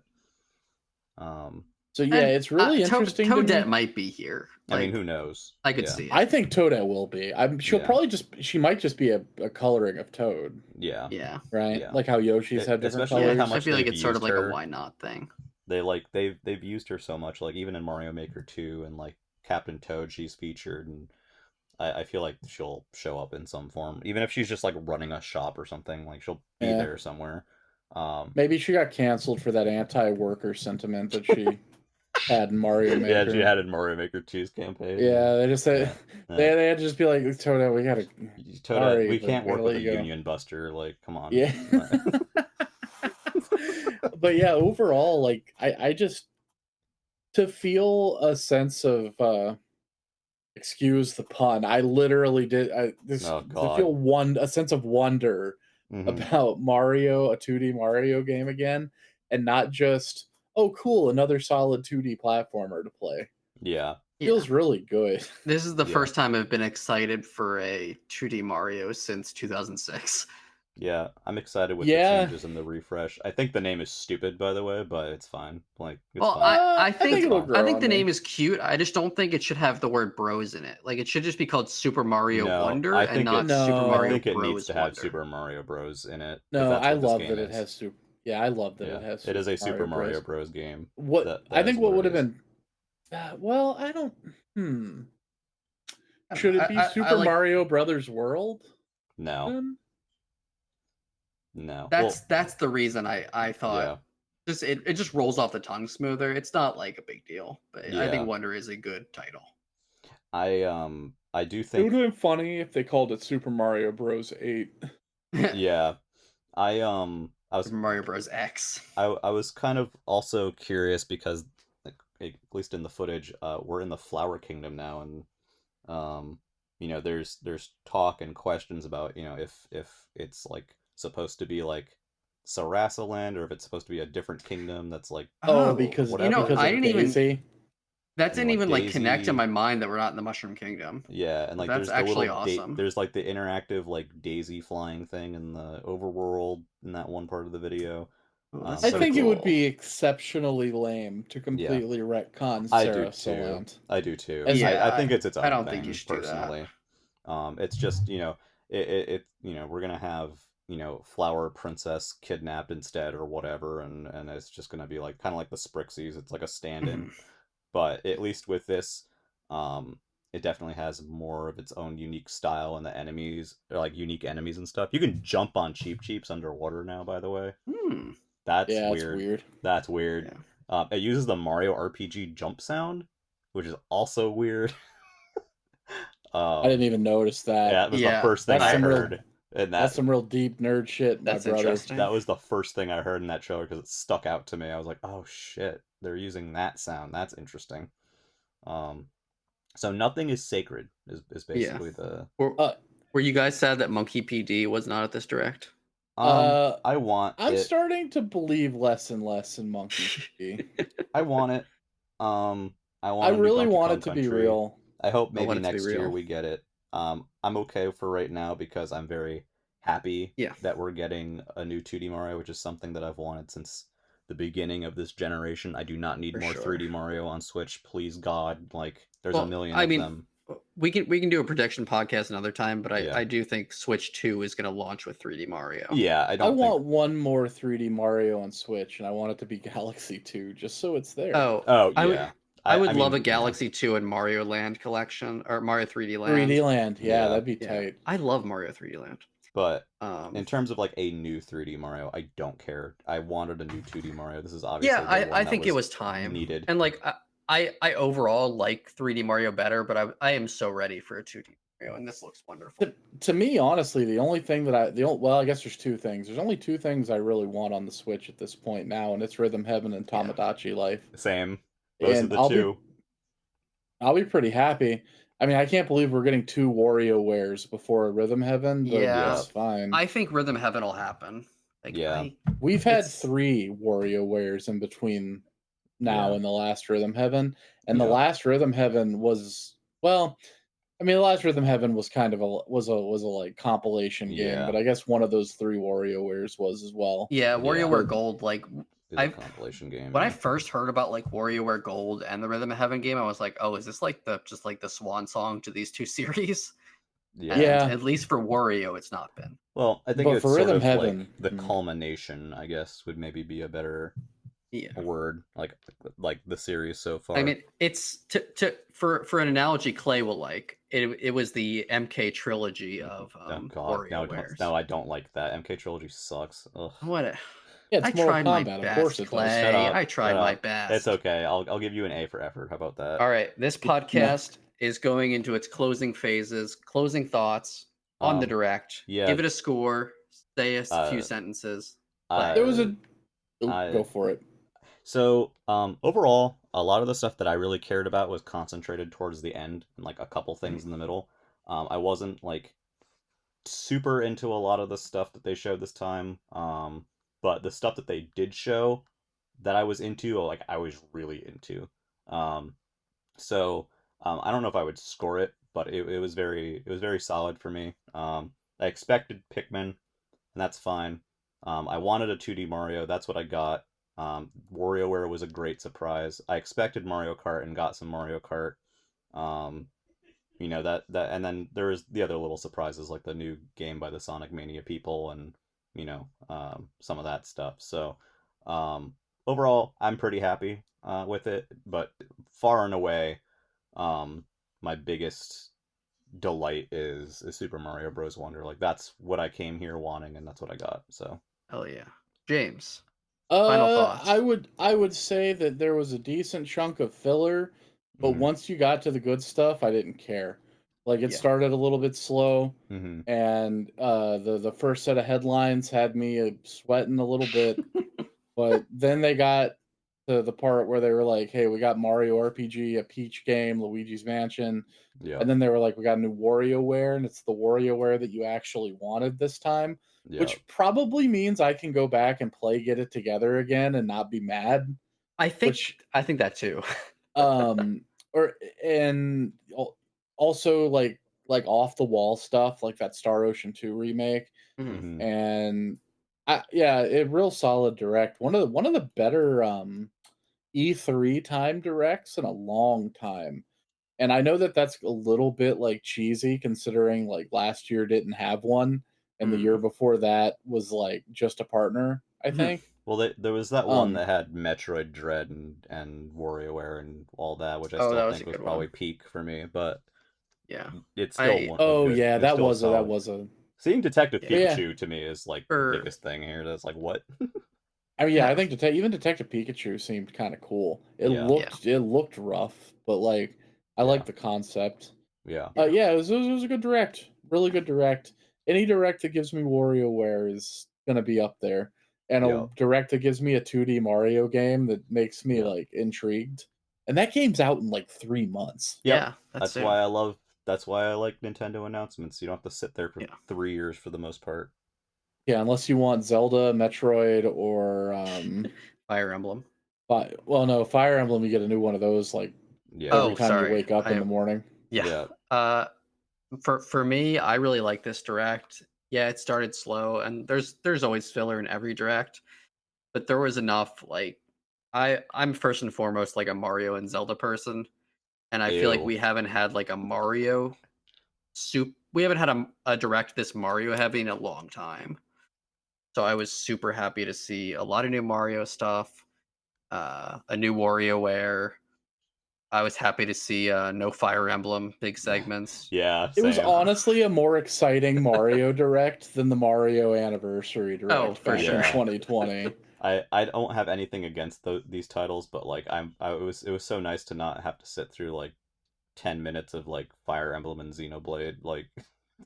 Um, So yeah, And it's really interesting to Toadette me. might be here. I mean, Like who knows? I could Yeah. see I it. think Toadette will be. Yeah. She might just be a coloring of Toad, Yeah. Yeah. right? Yeah. Like how Yoshi's have different Especially with Yeah. how colors. I much feel like they've it's sort of used like a her. why not thing. They've used her so much, like even in Mario Maker 2 and like Captain Toad, she's featured, and I feel like she'll show up in some form. Even if she's just like running a shop or something, like she'll be Yeah. there somewhere. Um Maybe she got canceled for that anti-worker sentiment that she had in Mario Yeah, Maker. she had in Mario Maker 2's campaign. Yeah, they just said they had to just be like, Toad, we gotta. Toad, we can't work with a Union Buster. Like, come on. Yeah. But yeah, overall, like I just to feel a sense of excuse the pun. I literally did to feel a sense of wonder about Mario, a 2D Mario game again, and not just, oh cool, another solid 2D platformer to play. Yeah. Feels really good. This is the first time I've been excited for a 2D Mario since 2006. Yeah, I'm excited with the changes and the refresh. I think the name is stupid, by the way, but it's fine. Like, it's fine. I think the name is cute. I just don't think it should have the word Bros in it. Like, it should just be called Super Mario Wonder and not Super Mario Bros. I think it needs to have Super Mario Bros in it. No, I love that it has Super. Yeah, I love that it has. It is a Super Mario Bros game. I think what would have been. Well, I don't. Should it be Super Mario Brothers World? No. Then? No. That's the reason I thought it just rolls off the tongue smoother. It's not like a big deal, but I think Wonder is a good title. I do think it would have been funny if they called it Super Mario Bros. 8. Yeah. I was Super Mario Bros. X. I was kind of also curious because, like, at least in the footage, we're in the Flower Kingdom now, and you know, there's talk and questions about, you know, if it's like supposed to be like Sarasaland or if it's supposed to be a different kingdom that's like because you know, because I didn't Daisy. even that didn't even Daisy. like connect in my mind that we're not in the Mushroom Kingdom. Yeah, and like that's there's actually awesome. There's like the interactive like Daisy flying thing in the overworld in that one part of the video. I think it would be exceptionally lame to completely retcon Sarasaland. I do too. Yeah, I think it's its own I don't thing, think you should personally. do that. It's just, you know, it you know, we're gonna have, you know, Flower Princess kidnapped instead or whatever, and it's just gonna be like kind of like the Sprixies. It's like a stand-in, but at least with this, it definitely has more of its own unique style, and the enemies are like unique enemies and stuff. You can jump on Cheeps underwater now, by the way. That's weird. That's weird. Yeah. It uses the Mario RPG jump sound, which is also weird. I didn't even notice that. Yeah, it was the first thing I heard. And that's some real deep nerd shit, my brother. That was the first thing I heard in that trailer because it stuck out to me. I was like, oh shit, they're using that sound. That's interesting. So nothing is sacred is basically the. Were you guys sad that Monkey PD was not at this direct? I'm starting to believe less and less in Monkey PD. I want it. I really want it to be real. I hope maybe next year we get it. I'm okay for right now because I'm very happy that we're getting a new 2D Mario, which is something that I've wanted since the beginning of this generation. I do not need more 3D Mario on Switch, please God. Like, there's a million of them. We can do a prediction podcast another time, but I do think Switch 2 is going to launch with 3D Mario. Yeah, I want one more 3D Mario on Switch, and I want it to be Galaxy 2, just so it's there. Oh yeah. I would love a Galaxy 2 and Mario Land collection, or Mario 3D Land. 3D Land, yeah, that'd be tight. I love Mario 3D Land. But in terms of like a new 3D Mario, I don't care. I wanted a new 2D Mario. This is obviously I think it was time needed. And like I overall like 3D Mario better, but I am so ready for a 2D Mario, and this looks wonderful. To me, honestly, the only thing that I guess there's two things. There's only two things I really want on the Switch at this point now, and it's Rhythm Heaven and Tamagotchi Life. Same. Those are the two. I'll be pretty happy. I mean, I can't believe we're getting 2 WarioWares before Rhythm Heaven, but that's fine. I think Rhythm Heaven will happen. We've had 3 WarioWares in between now and the last Rhythm Heaven, and the last Rhythm Heaven was, well, I mean, the last Rhythm Heaven was kind of was a like compilation game, but I guess one of those 3 WarioWares was as well. Yeah, WarioWare Gold, like a compilation game. When I first heard about like WarioWare Gold and the Rhythm Heaven game, I was like, oh, is this like the swan song to these 2 series? Yeah. At least for Wario, it's not been. Well, I think it's for sort Rhythm of Heaven, like the culmination, I guess, would maybe be a better word, like the series so far. I mean, it's for an analogy, Clay will like it was the MK trilogy of WarioWare. No, I don't like that. MK trilogy sucks. Ugh. What? Yeah, it's I Mortal tried my Kombat. Of course best, it does. Shut Clay. up. I tried Shut my up. It's best. okay. I'll give you an A for effort. How about that? All right, this No. podcast is going into its closing phases. Closing thoughts on the direct. Yeah. Give it a score. Say a few sentences. Play. There was a. I- Go for it. So, overall, a lot of the stuff that I really cared about was concentrated towards the end, and like a couple things in the middle. I wasn't like super into a lot of the stuff that they showed this time. But the stuff that they did show that I was into, like I was really into. Um, so I don't know if I would score it, but it was very solid for me. I expected Pikmin, and that's fine. I wanted a 2D Mario, that's what I got. WarioWare was a great surprise. I expected Mario Kart and got some Mario Kart. Um, that and then there's the other little surprises like the new game by the Sonic Mania people and some of that stuff. So um, overall, I'm pretty happy with it, but far and away, um, my biggest delight is Super Mario Bros. Wonder. Like that's what I came here wanting, and that's what I got. So Hell yeah. James, final thoughts. I would say that there was a decent chunk of filler, but Mhm. once you got to the good stuff, I didn't care. Like it Yeah. started a little bit slow, Mhm. and the first set of headlines had me sweating a little bit, but then they got to the part where they were like, "Hey, we got Mario RPG, a Peach game, Luigi's Mansion," Yeah. and then they were like, "We got a new WarioWare, and it's the WarioWare that you actually wanted this time." Yeah. Which probably means I can go back and play Get It Together again and not be mad. I think Which that too. um or and also like off the wall stuff like that Star Ocean 2 remake Mhm. Mhm. and yeah, it real solid direct. One of the better E3 time directs in a long time. And I know that that's a little bit like cheesy considering like last year didn't have one and the year Mhm. before that was like just a partner, I Mhm. think. Well, there was that one Um that had Metroid Dread and WarioWare and all that, which I Oh, still that was a think was good probably one. peak for me, but Yeah. it's still I a oh good. yeah, It was that still was a that solid. was a Seeing Detective Yeah. but yeah. Pikachu to me is like the For biggest thing here. That's like what? I mean, yeah, I yeah. think even Detective Pikachu seemed kind of cool. It Yeah, Yeah. looked rough, but like I yeah, like the concept. yeah, Yeah. Yeah, it was a good direct, really good direct. Any direct that gives me WarioWare is gonna be up there, and yeah, a direct that gives me a 2D Mario game that makes me yeah. like intrigued. And that game's out in like 3 months. Yep. Yeah, that's That's soon. why I love. That's why I like Nintendo announcements. You don't have to sit there for Yeah. 3 years for the most part. Yeah, unless you want Zelda, Metroid, or Fire Emblem. well, no, Fire Emblem. You get a new one of those like Yeah, every Oh, time you sorry. wake up in the morning. Yeah. yeah, For me, I really like this direct. Yeah, it started slow, and there's always filler in every direct, but there was enough. Like, I'm first and foremost like a Mario and Zelda person, and I feel like ew, we haven't had like a Mario soup. We haven't had a direct this Mario heavy in a long time. So I was super happy to see a lot of new Mario stuff, a new WarioWare. I was happy to see no Fire Emblem big segments. yeah, It was same. honestly a more exciting Mario Direct than the Mario Anniversary Oh, Direct for back in sure. Yeah. 2020. I don't have anything against these titles, but like it was so nice to not have to sit through like 10 minutes of like Fire Emblem and Xenoblade. Like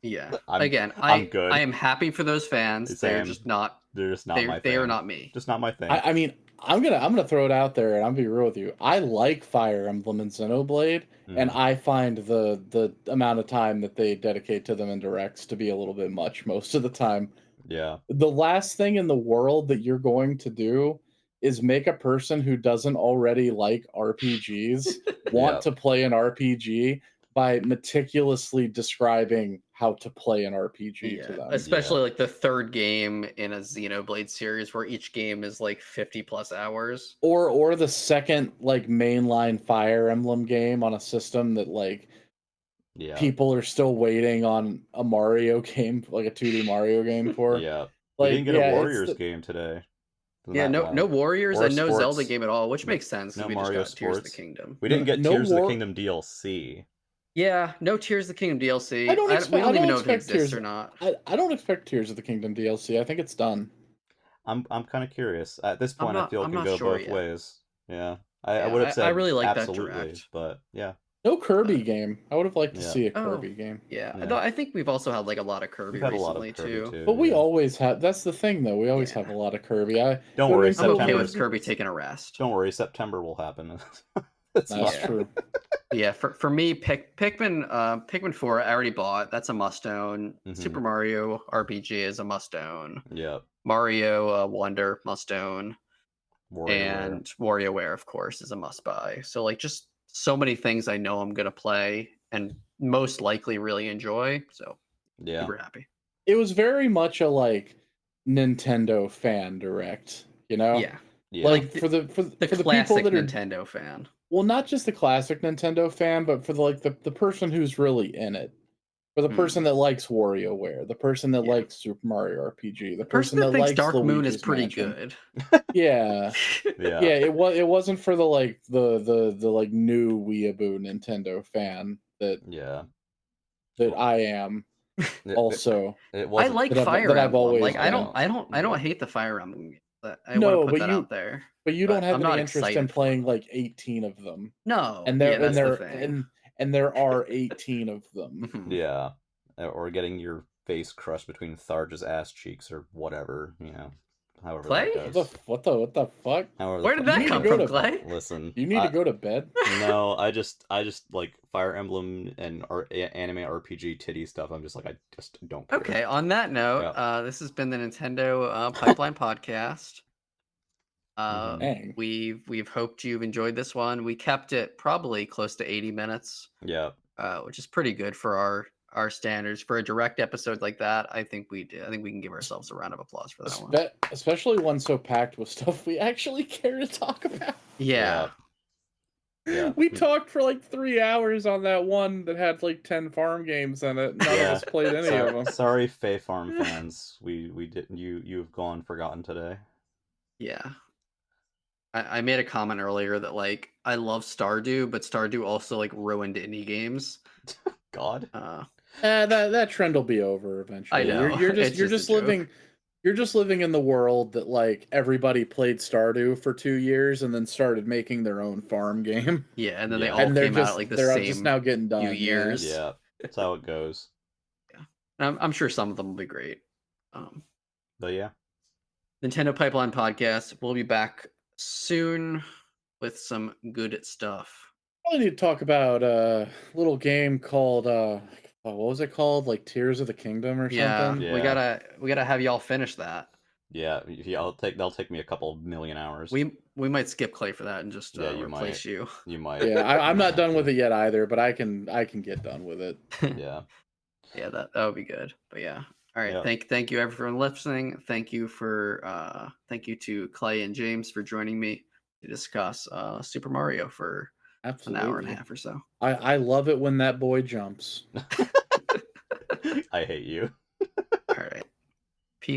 Yeah. I'm Again, I'm I good. am happy for those fans. They're Same. just not They're just not my they are thing. not me. Just not my thing. I mean, I'm gonna throw it out there, and I'm gonna be real with you. I like Fire Emblem and Xenoblade, and Mhm. I find the amount of time that they dedicate to them in directs to be a little bit much most of the time. Yeah. The last thing in the world that you're going to do is make a person who doesn't already like RPGs want Yeah. to play an RPG by meticulously describing how to play an RPG to Yeah. them. Yeah. Especially like the third game in a Xenoblade series where each game is like 50 plus hours. Or the second like mainline Fire Emblem game on a system that like Yeah. people are still waiting on a Mario game, like a 2D Mario game for. Yeah. We Like, didn't get a yeah, it's Warriors the game today. Isn't Yeah, that no wild? Warriors Or and no Zelda sports. game at all, which No, makes sense because no we just Mario got Tears of the Sports. Kingdom. We didn't get no Tears of the war. Kingdom DLC. Yeah, no Tears of the Kingdom I DLC. don't We expect. I don't even don't know if it expect exists Tears. or not. I don't expect Tears of the Kingdom DLC. I think it's done. I'm kind of curious. At this point, I feel it I'm could not go sure both yet. ways. Yeah. I Yeah, would have I said really like that absolutely, direct. but yeah. No Kirby But game. I would have liked to Yeah. see a oh, Kirby game. yeah. Yeah. Though I think we've also had like a lot of We've Kirby had a lot of recently Kirby too. too. But we Yeah. always have. That's the thing, though. We always have Yeah. a lot of Kirby. It Don't would worry, have been I'm cool okay if with September. Kirby taking a rest. Don't worry, September will happen. It's That's fine. true. Yeah, for me, Pikmin 4, I already bought. That's a must own. Super Mhm. Mario RPG is a must own. Yep. Mario Wonder must own. WarioWare. And WarioWare, of course, is a must buy. So like just so many things I know I'm gonna play and most likely really enjoy. So Yeah. super happy. It was very much a like Nintendo fan direct, you know? Yeah. Yeah. Like Like for the classic people that are Nintendo fan. well, not just the classic Nintendo fan, but for the person who's really in it. For the person that likes WarioWare, the person that Yeah. likes Super Mario RPG, the The person person that thinks likes Dark Moon is Luigi's pretty Mansion. good. Yeah. Yeah. Yeah, it wasn't for the like the like new weeaboo Nintendo fan that Yeah. I am also. It I wasn't. like that I've- Fire that I've Emblem. always Like I been. don't hate the Fire Emblem games. I want No, to put that out there. but you don't have I'm any not interest in excited for playing them. like 18 of them. No, And yeah, there that's the thing. and there are 18 of them. Mhm. Yeah. Or getting your face crushed between Tharge's ass cheeks or whatever, you know. However Clay? that goes. What the fuck? However Where the did fuck that need to come go from, to- Clay? Listen. You need to go to bed. No, I just like Fire Emblem and anime RPG titty stuff. I'm just like I just don't care. Okay, on that note, Yeah. this has been the Nintendo Pipeline Podcast. Dang. We've hoped you've enjoyed this one. We kept it probably close to 80 minutes, Yeah. which is pretty good for our standards. For a direct episode like that, I think we did. I think we can give ourselves a round of applause for that one. Especially one so packed with stuff we actually care to talk about. Yeah. Yeah. We talked for like 3 hours on that one that had like 10 farm games in it. None of us played any of them. Sorry, Fae Farm fans. We didn't. You've gone forgotten today. Yeah. I made a comment earlier that like I love Stardew, but Stardew also like ruined indie games. God. That trend will be over eventually. I know. You're It's just just a joke. living. You're just living in the world that like everybody played Stardew for 2 years and then started making their own farm game. Yeah, and then they Yeah. all And they're came out just at, like the they're same just now getting done. few years. Yeah. That's how it goes. I'm sure some of them will be great. But yeah. Nintendo Pipeline Podcast. We'll be back soon with some good stuff. I need to talk about a little game called what was it called? Like Tears of the Kingdom or something? We gotta have y'all finish that. Yeah. They'll take me a couple million hours. We might skip Clay for that and just you replace might. you. You might. Yeah, I'm not done with it yet either, but I can get done with it. Yeah. Yeah, that would be good. But yeah. All right. Yeah. Thank you everyone listening. Thank you to Clay and James for joining me to discuss Super Mario for Absolutely. an hour and a half or so. I love it when that boy jumps. I hate you.